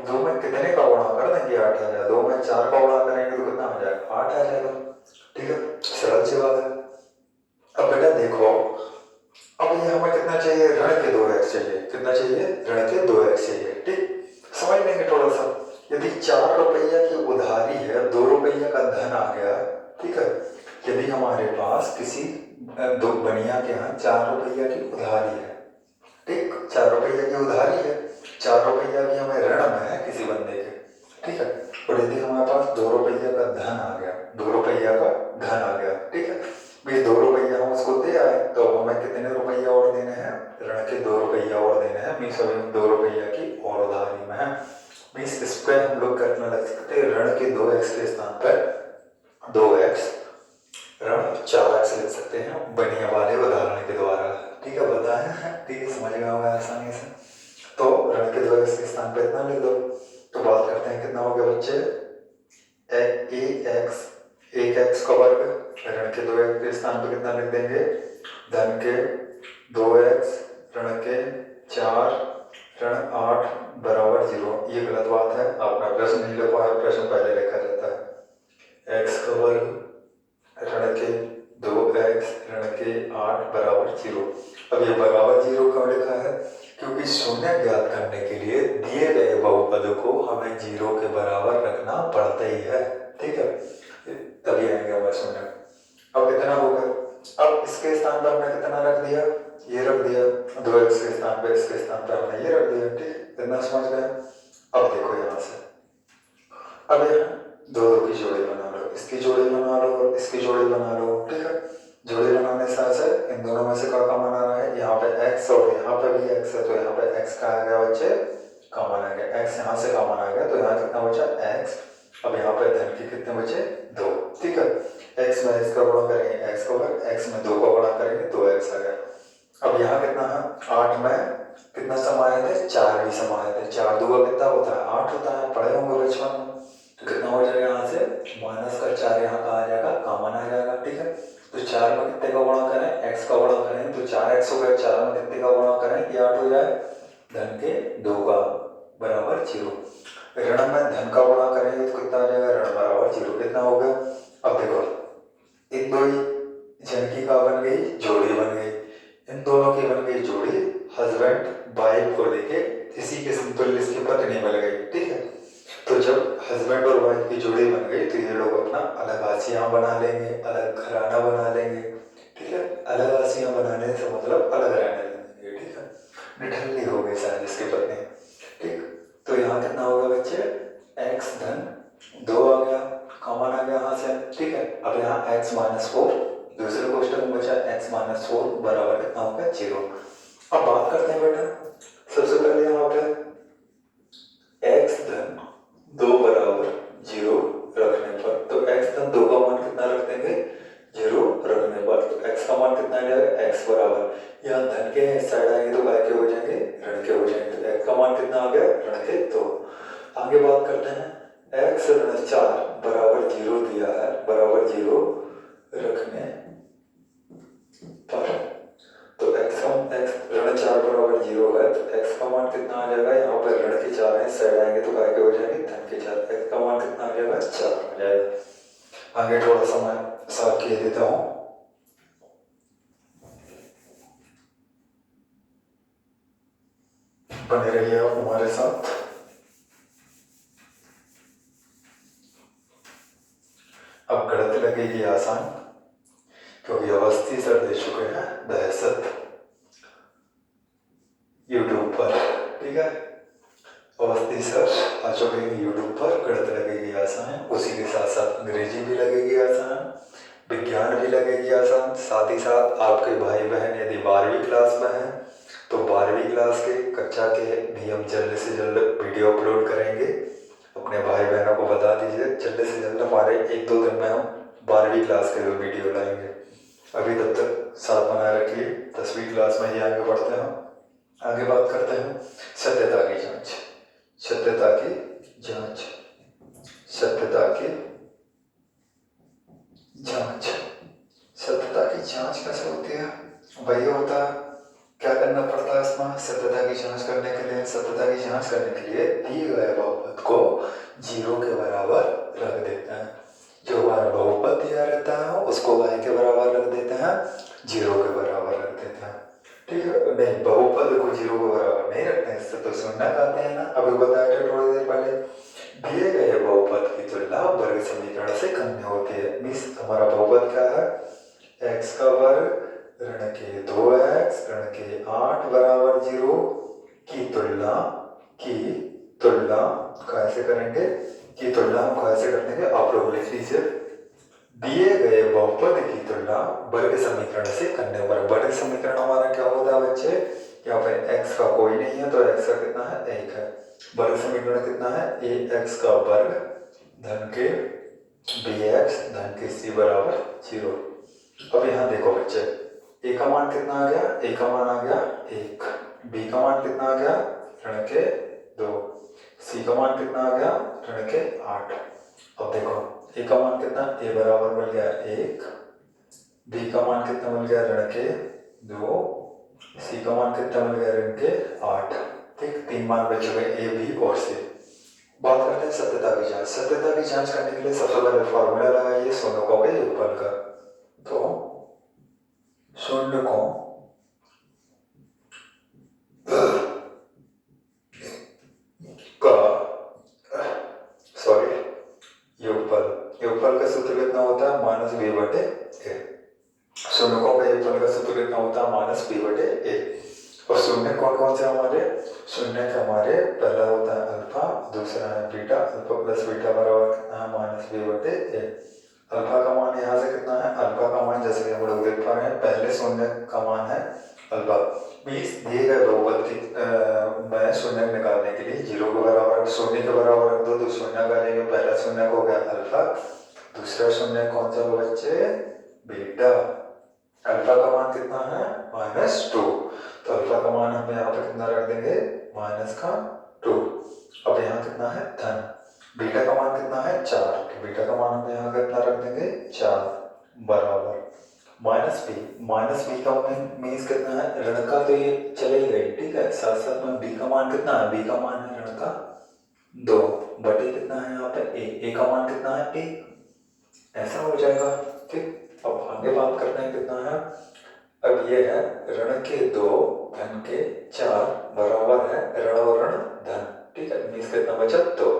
2 में कितने का गुणा कर देंगे? 8 आ जाए। 2 में 4 का गुणा करेंगे तो कितना आ जाएगा? 8 आ जाएगा। ठीक है, सरल सी बात है। अब बेटा देखो, अब ये हमें कितना चाहिए? ऋण के 2x चाहिए। कितना चाहिए? ऋण के 2x चाहिए। ठीक, समझ लेंगे थोड़ा सा। यदि 4 रुपया की उधारी है, 2 रुपया का धन आ गया। ठीक है, यदि हमारे पास किसी दो बनिया के यहाँ 4 रुपया की उधारी है। ठीक, 4 रुपया की उधारी है, 4 रुपया की हमें ऋण में है किसी बंदे के। ठीक है, और यदि हमारे पास 2 रुपया का धन आ गया, 2 रुपया का धन आ गया। ठीक है, भाई 2 रुपया हम उसको दे आए, तो हमें कितने रुपया और देने हैं? ऋण के 2 रुपया और देने हैं। मीन्स अभी 2 रुपया की और उधारी में है। मीन्स इस पर हम लोग करने लग सकते हैं, ऋण के 2x के स्थान पर 2x ऋण 4x लिख सकते हैं बनिया वाले उदाहरण के द्वारा। ठीक है, बताया? ठीक है, समझ में होगा आसानी से। तो ऋण के 2x के स्थान पर इतना लिख दो। तो बात करते हैं, कितना हो गया बच्चे? एक एक्स का वर्ग ऋण के 2x के स्थान पर कितना लिख देंगे? धन के 2x ऋण के 4 ऋण 8 बराबर 0। ये गलत बात है, आपका प्रश्न नहीं लिखा है, प्रश्न पहले लिखा रहता है। x का वर्ग ऋण के 2x ऋण के 8 बराबर 0। अब ये बराबर 0 क्यों लिखा है? क्योंकि शून्य ज्ञात करने के लिए दिए गए बहुपद को हमें 0 के बराबर रखना पड़ता ही है। ठीक है, तभी आएंगे हमारे शून्य। अब कितना होगा? अब इसके स्थान पर हमने कितना रख दिया? ये रख दिया। 2x के स्थान पर, इसके स्थान पर हमने ये रख दिया। ठीक, इतना समझ गए? अब देखो यहाँ से, अब यहाँ दो की जोड़ी बना लो, इसकी जोड़ी बना लो और इसकी जोड़ी बना लो। ठीक है, जोड़ी बनाने से इन दोनों में से क्या कॉमन आ रहा है? यहाँ पे x और यहाँ पे भी x है, तो यहाँ पे x का आ गया बच्चे कॉमन आ गया। x यहाँ से कॉमन आ गया, तो यहाँ कितना बचा? x। अब यहाँ पे धन के कितने बचे? 2। ठीक है, x में x का गुणा करेंगे x का वर्ग, x में 2 का गुणा करेंगे 2x आ गया। अब यहाँ कितना है? 8 में कितना समाये थे? 4 भी समाये थे। 4 दूगा कितना होता है? 8 होता है, पढ़े होंगे बचपन में। तो कितना हो जाएगा यहाँ से? माइनस का 4 यहाँ का आ जाएगा, कॉमन आ जाएगा। ठीक है, तो 4 में कितने का गुणा करें? x का गुणा करें तो 4x हो गया। 4 में कितने का गुणा करें कि 8 हो जाए? धन के 2 का बराबर 0। ऋण में धन का गुणा करेंगे तो कितना आ जाएगा? ऋण बराबर 0। कितना हो गया? अब देखो, इन दो जन की का बन गई जोड़ी, बन गई। इन दोनों की बन गई जोड़ी, हस्बैंड वाइफ को लेके इसी के समतुल्य इसकी पत्नी मिल गई। ठीक है, तो जब हस्बैंड और वाइफ की जोड़ी बन गई तो ये लोग अपना अलग आशियां बना लेंगे, अलग घराना बना लेंगे। ठीक है, अलग आशियां बनाने से मतलब अलग रहने लगेंगे। ठीक है, निठल्ली हो गई शायद इसकी पत्नी। ठीक, तो यहाँ कितना होगा बच्चे? x धन 2 आ गया, कॉमन आ गया यहाँ से। ठीक है, अब यहाँ x माइनस 4, दूसरे क्वेश्चन में बचा x माइनस 4 बराबर कितना होगा? 0। अब बात करते हैं बेटा, सबसे पहले यहाँ पे x धन 2 बराबर 0 रखने पर, तो x धन 2 का मान कितना रख देंगे? 0 रखने पर, तो x का मान कितना आ जाएगा? x बराबर, यहाँ धन के साइड आएंगे तो काय के हो जाएंगे? ऋण के हो जाएंगे। तो x का मान कितना आ गया? ऋण के 2। आगे बात करते हैं, x ऋण 4 बराबर 0 दिया है, बराबर 0 रखने जीरो है तो x का मान कितना आ जाएगा, यहाँ पर ऋण के 4 है, साइड आएंगे तो काय के हो जाएंगे, धन के 4, x का मान कितना आ जाएगा, 4 आ जाएगा। आगे थोड़ा सा मैं साफ किए देता हूँ। बने रहिए आप हमारे साथ। अब गणित लगेगी आसान, क्योंकि अवस्थी सर दे चुके हैं दहशत यूट्यूब पर, ठीक है। अवस्थी सर आ चुके हैं यूट्यूब पर, गणित लगेगी आसान, उसी के साथ साथ अंग्रेजी भी लगेगी आसान, विज्ञान भी लगेगी आसान। साथ ही साथ आपके भाई बहन यदि 12वीं क्लास में हैं तो 12वीं क्लास के कक्षा के भी हम जल्द से जल्द वीडियो अपलोड करेंगे। अपने भाई बहनों को बता दीजिए, जल्द से जल्द हमारे 1-2 दिन में हम 12वीं क्लास के वीडियो लाएंगे। अभी तब तक साथ बनाए रखिए, 10वीं क्लास में ही आगे बढ़ते हैं। आगे बात करते हैं सत्यता की जांच। सत्यता की जांच, सत्यता की जांच, सत्यता की जांच कैसे होती है, वही होता है। क्या करना पड़ता है इसमें सत्यता की जांच करने के लिए? सत्यता की जांच करने के लिए दिए गए बहुपद को 0 के बराबर रख देते हैं। जो हमारा बहुपद दिया रहता है उसको y के बराबर रख देते हैं, 0 के बराबर रख देते हैं, ठीक है। नहीं, बहुपद को 0 के बराबर नहीं रखते हैं, इससे तो सुनना कहते हैं ना, अभी बताया था थोड़ी देर पहले। दिए गए बहुपद की तुलना वर्ग समीकरण से करनी होती है। मीन्स हमारा बहुपद क्या है, x का वर्ग ऋण के 2x ऋण के 8 बराबर 0 की तुलना कैसे करेंगे, की तुलना हम कैसे कर देंगे, आप लोग लिख लीजिए। दिए गए बहुपद की तुलना वर्ग समीकरण से करने पर। वर्ग समीकरण हमारा क्या होता है बच्चे, यहाँ पे x का कोई नहीं है तो x का कितना है, 1 है। वर्ग समीकरण कितना है, ax का वर्ग धन के bx धन के c बराबर 0। अब यहाँ देखो बच्चे, a का मान कितना आ गया, a का मान आ गया 1, b का मान कितना आ गया ऋण के 2, c का मान कितना आ गया ऋण के 8। अब देखो a का मान कितना, a बराबर मिल गया 1, b का मान कितना मिल गया ऋण के 2, c का मान कितना मिल गया ऋण के 8, ठीक। 3 मान बच चुके a, b और c। बात करते हैं सत्यता की जांच। सत्यता की जांच करने के लिए सबसे पहले फॉर्मूला लगाइए शून्यकों के योगफल का। तो शून्यकों का योगफल का सूत्र कितना होता है, -b/a। शून्यकों का योगफल का सूत्र कितना होता है, -b/a। और शून्य कौन कौन से हमारे, शून्य के हमारे पहला होता है अल्फा, दूसरा है बीटा, अल्फा प्लस बीटा बराबर कितना है, -b/a। अल्फा का मान यहाँ से कितना है, अल्फा का मान जैसे हम लोग देख पा रहे हैं, पहले शून्य का मान है अल्फा। मीन्स दिए गए बहुपद की मैं शून्य निकालने के लिए 0 के बराबर, शून्य के बराबर रख दो तो शून्य का जाएगा, पहला शून्य हो गया अल्फा, दूसरा शून्य कौन सा हो बच्चे, बीटा। अल्फा का मान कितना है, -2, तो अल्फा का मान हम यहाँ पे कितना रख देंगे, -2। अब यहाँ कितना है धन। बीटा का मान कितना है 4, तो बीटा का मान हम यहाँ कितना रख देंगे 4 बराबर -b का मीन्स कितना है, ऋण का तो ये चले गई, ठीक है। साथ साथ में b का मान कितना है, b का मान है ऋण का 2 बटे कितना है यहाँ पे a का मान कितना है 1, ऐसा हो जाएगा, ठीक। अब आगे बात करते हैं कितना है, अब ये है ऋण के 2 धन के 4 बराबर है ऋण और ऋण धन, ठीक है। मीन्स कितना बचा 2।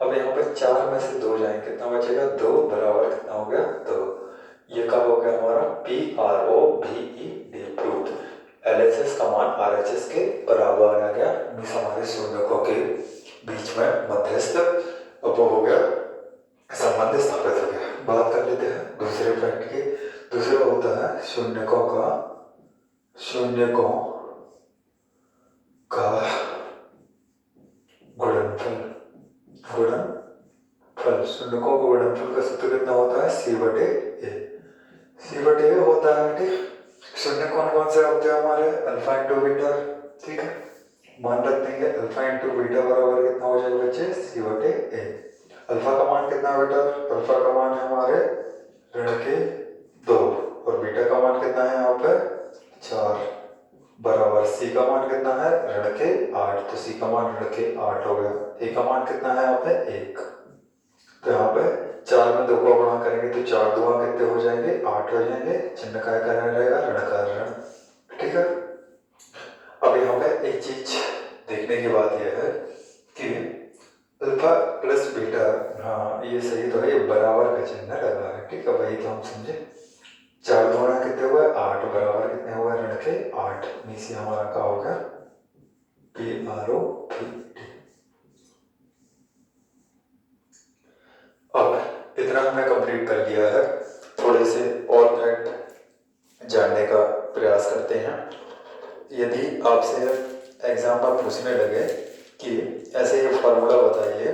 अब यहाँ पे 4 में से 2 जाए कितना बचेगा, 2 बराबर कितना हो गया 2। ये कब हो गया हमारा PROVED प्रूफ। LHS का मान RHS के बराबर आ गया, मीन्स हमारे शून्यकों के बीच में मध्यस्थ वो हो गया, संबंध स्थापित हो गया। बात कर लेते हैं दूसरे फैक्ट की। दूसरा होता है शून्यकों का गुणनफल। शून्यकों का गुणनफल का सूत्र कितना होता है, C/A। C/A होता है, ठीक। शून्य कौन कौन से होते हैं हमारे, अल्फा इंटू बीटा, ठीक है। मान रख देंगे अल्फा इंटू बीटा बराबर कितना हो जाएगा बच्चे, C/A। अल्फा का मान कितना है बेटा, अल्फा का मान है हमारे ऋण के 2 और बीटा का मान कितना है यहाँ पे 4 बराबर सी का मान कितना है, ऋण के 8, तो सी का मान ऋण के 8 हो गया। ए का मान कितना है यहाँ पे 1, तो यहाँ पे 4 में 2 को गुणा करेंगे तो 4 दुआ कितने हो जाएंगे 8 हो जाएंगे। चिन्ह का रहेगा ऋण का ऋण। ठीक है, अब यहाँ पे एक चीज देखने की बात यह है कि अल्फा प्लस बीटा, हाँ ये सही तो है, ये बराबर का चिन्ह लगा है। ठीक है, वही तो हम समझे। 4 गुणा कितने हुए 8, बराबर कितने हुए ऋण के 8। नीचे हमारा क्या होगा PROP। अब इतना हमने कंप्लीट कर लिया है, थोड़े से और फैक्ट जानने का प्रयास करते हैं। यदि आपसे एग्जाम में पूछने लगे कि ऐसे ये फार्मूला बताइए,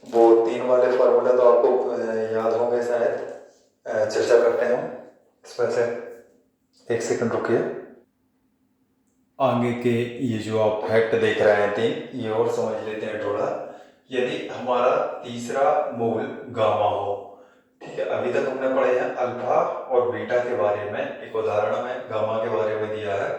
वो 3 वाले फार्मूला तो आपको याद होंगे शायद, चर्चा करते हैं हम इस पर से। एक सेकंड रुकिए। आगे के ये जो आप फैक्ट देख रहे हैं 3, ये और समझ लेते हैं थोड़ा। यदि हमारा तीसरा मूल गामा हो, ठीक है, अभी तक हमने पढ़े हैं अल्फा और बीटा के बारे में। एक उदाहरण में गामा के बारे में दिया है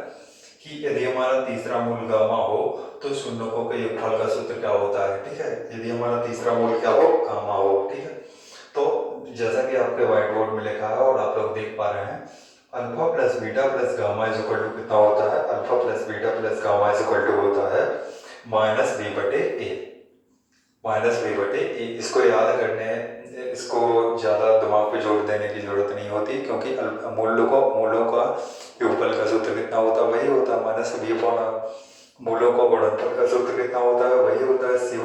कि यदि हमारा तीसरा मूल गामा हो तो शून्यकों के योगफल का सूत्र क्या होता है। ठीक है, यदि हमारा तीसरा मूल क्या हो, गामा हो। ठीक है, तो जैसा कि आपके व्हाइट बोर्ड में लिखा है और आप लोग देख पा रहे हैं, alpha plus beta plus gamma is equal to कितना होता है, alpha plus beta plus gamma is equal to होता है -b/a। -b/a, इसको याद करने, इसको ज़्यादा दिमाग पे जोर देने की जरूरत नहीं होती, क्योंकि मूलों का योगफल का सूत्र कितना होता है, वही होता है -b/a। मूलों का गुणनफल का सूत्र कितना होता है, वही होता है c/a।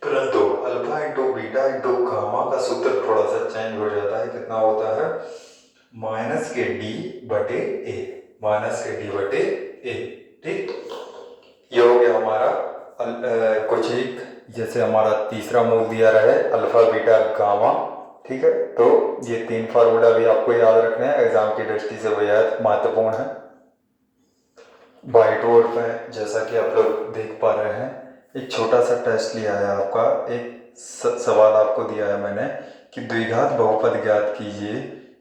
परंतु alpha into beta into gamma का सूत्र थोड़ा सा चेंज हो जाता है। कितना होता है -d/a, -d/a। ठीक, ये हो गया हमारा कुछ एक, जैसे हमारा तीसरा मूल दिया रहा है अल्फा बीटा गामा। ठीक है, तो ये 3 फार्मूला भी आपको याद रखने हैं, एग्जाम की दृष्टि से बेहद महत्वपूर्ण है। व्हाइट बोर्ड पे जैसा कि आप लोग देख पा रहे हैं, एक छोटा सा टेस्ट लिया है आपका। एक सवाल आपको दिया है मैंने कि द्विघात बहुपद ज्ञात कीजिए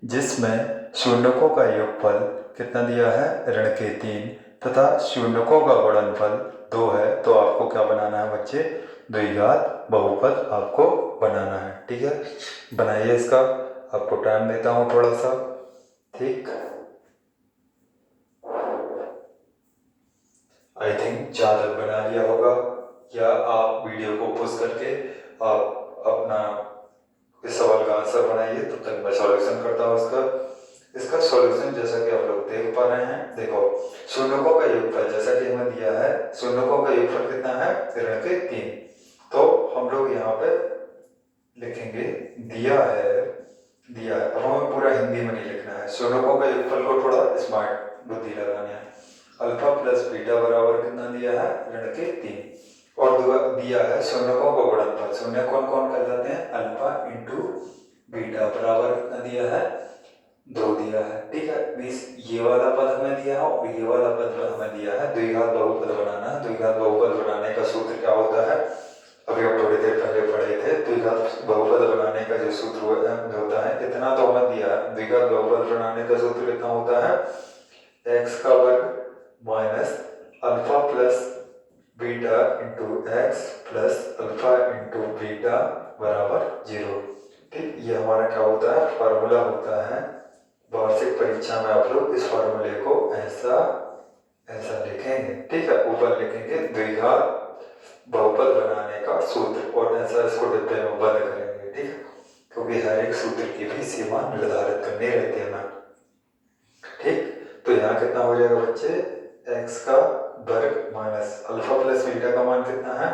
जिसमें शून्यकों का योगफल कितना दिया है, ऋण के 3 तथा शून्यकों का गुणनफल 2 है। तो आपको क्या बनाना है बच्चे, द्विघात बहुपद आपको बनाना है। ठीक है, बनाइए इसका, आपको टाइम देता हूँ थोड़ा सा। ठीक, आई थिंक ज़्यादा बना लिया होगा, या आप वीडियो को पॉज करके आप अपना इस सवाल का आंसर बनाइए, तब तक मैं सॉल्यूशन करता हूँ इसका सॉल्यूशन। जैसा कि आप लोग देख पा रहे हैं, देखो शून्यकों का योगफल जैसा कि हमें दिया है, शून्यकों का योगफल कितना है, ऋण के 3। तो हम लोग यहाँ पे लिखेंगे दिया है। अब हमें पूरा हिंदी में नहीं लिखना है, शून्यकों का योगफल को थोड़ा स्मार्ट बुद्धि लगानी है। अल्फा प्लस बीटा बराबर कितना दिया है, ऋण के 3, और दिया है शून्यकों का गुणनफल। शून्य कौन कौन कर जाते हैं, अल्फा इंटू बीटा बराबर कितना दिया है, 2 दिया है। ठीक है, ये वाला पद हमें दिया है और ये वाला पद हमें दिया है। द्विघात बहुपद बनाना है। द्विघात बहुपद बनाने का सूत्र क्या होता है, अभी हम थोड़ी देर पहले पढ़े थे। द्विघात बहुपद बनाने का जो सूत्र होता है, इतना तो हमें दिया है। द्विघात बहुपद बनाने का सूत्र कितना होता है, x का वर्ग minus alpha plus beta into x plus alpha into beta बराबर 0। ठीक, ये हमारा क्या होता है, फार्मूला होता है। वार्षिक परीक्षा में आप लोग इस फार्मूले को ऐसा लिखेंगे। ठीक है, ऊपर लिखेंगे द्विघात बहुपद बनाने का सूत्र, और ऐसा इसको डिब्बे में बंद करेंगे। ठीक है, क्योंकि हर एक सूत्र की भी सीमा निर्धारित करनी रहती है ना। ठीक, तो यहाँ कितना हो जाएगा बच्चे, x का वर्ग माइनस अल्फा प्लस बीटा का मान कितना है,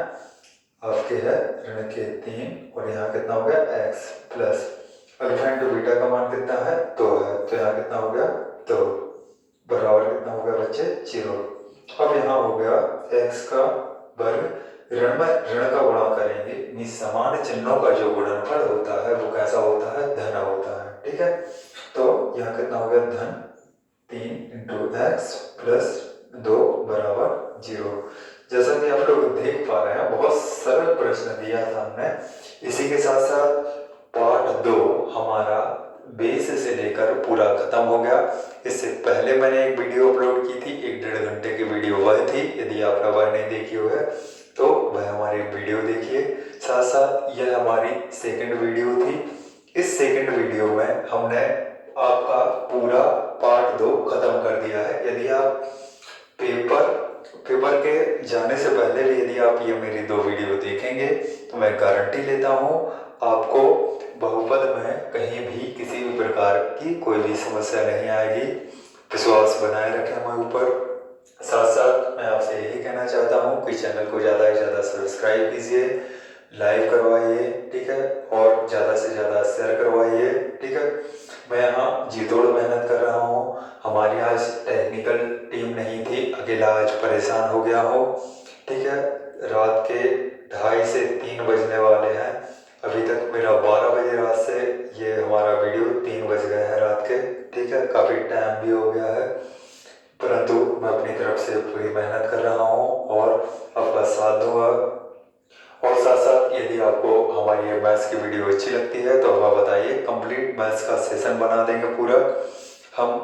आपके है ऋण के 3, और यहाँ कितना हो गया x plus alpha into beta का मान कितना है, 2 है। तो यहाँ कितना हो गया, 2 बराबर कितना हो गया बच्चे, 0। अब यहाँ हो गया x का वर्ग, ऋण में ऋण का गुणा करेंगे, समान चिन्हों का जो गुणनफल होता है वो कैसा होता है, धन होता है। ठीक है, तो यहाँ कितना हो गया, धन 3 इंटू एक्स प्लस 2 बराबर 0। जैसा कि आप लोग देख पा रहे हैं, बहुत सरल प्रश्न दिया था हमने। इसी के साथ साथ पार्ट 2 हमारा बेस से लेकर पूरा खत्म हो गया। इससे पहले मैंने एक वीडियो अपलोड वह थी। यदि आपने वह नहीं देखी हो है तो वह हमारी वीडियो देखिए। साथ साथ यह हमारी सेकंड वीडियो थी। इस सेकंड वीडियो में हमने आपका पूरा पार्ट 2 खत्म कर दिया है। यदि आप पेपर के जाने से पहले भी यदि आप ये मेरी 2 वीडियो देखेंगे तो मैं गारंटी लेता हूँ आपको बहुपद में कहीं भी किसी भी प्रकार की कोई भी समस्या नहीं आएगी। विश्वास बनाए रखें हमारे ऊपर। साथ साथ मैं आपसे यही कहना चाहता हूँ कि चैनल को ज़्यादा से ज़्यादा सब्सक्राइब कीजिए, लाइक करवाइए, ठीक है, और ज़्यादा से ज़्यादा शेयर करवाइए, ठीक है। मैं यहाँ जी तोड़ मेहनत कर रहा हूँ। हमारी आज टेक्निकल टीम नहीं थी, अकेला आज परेशान हो गया हो, ठीक है। रात के 2:30 से 3 बजने वाले हैं। अभी तक मेरा 12 बजे रात से ये हमारा वीडियो 3 बज गए हैं रात के, ठीक है। काफ़ी टाइम भी हो गया है, परंतु मैं अपनी तरफ से पूरी मेहनत कर रहा हूँ और आपका साथ दूंगा। और साथ साथ यदि आपको हमारी ये मैथ्स की वीडियो अच्छी लगती है तो हमें बताइए, कंप्लीट मैथ्स का सेशन बना देंगे पूरा। हम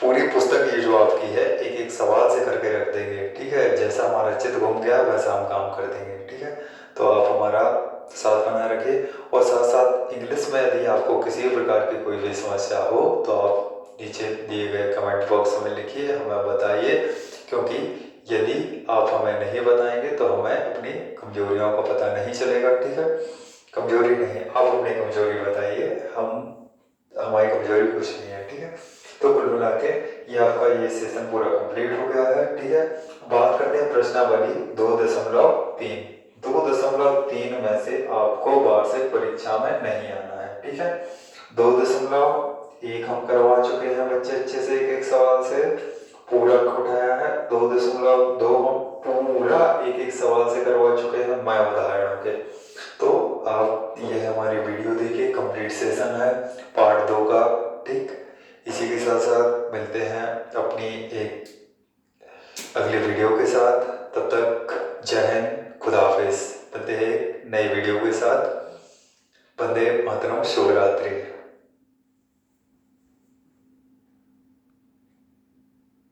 पूरी पुस्तक ये जो आपकी है एक एक सवाल से करके रख देंगे, ठीक है। जैसा हमारा चित्त घूम गया वैसा हम काम कर देंगे, ठीक है। तो आप हमारा साथ बनाए रखिए। और साथ साथ इंग्लिश में यदि आपको किसी भी प्रकार की कोई भी समस्या हो तो आप नीचे दिए गए कमेंट बॉक्स में लिखिए, हमें बताइए। क्योंकि यदि आप हमें नहीं बताएंगे तो हमें अपनी कमजोरियों का पता नहीं चलेगा, ठीक है। कमजोरी नहीं, आप अपनी कमजोरी बताइए, हमारी कमजोरी कुछ नहीं है, ठीक है। तो कुल मिला के ये आपका ये सेशन पूरा कंप्लीट हो गया है, ठीक है। बात करते हैं प्रश्नावली 2.3। 2.3 में से आपको वार्षिक परीक्षा में नहीं आना है, ठीक है। 2.1 हम करवा चुके हैं बच्चे अच्छे से एक एक सवाल से पूरक उठाया है। 2.2 हम पूरा एक एक सवाल से करवा चुके हैं मैं उदाहरणों के। तो आप यह हमारी वीडियो देखिए, कंप्लीट सेशन है पार्ट 2 का, ठीक। इसी के साथ साथ मिलते हैं अपनी एक अगली वीडियो के साथ। तब तक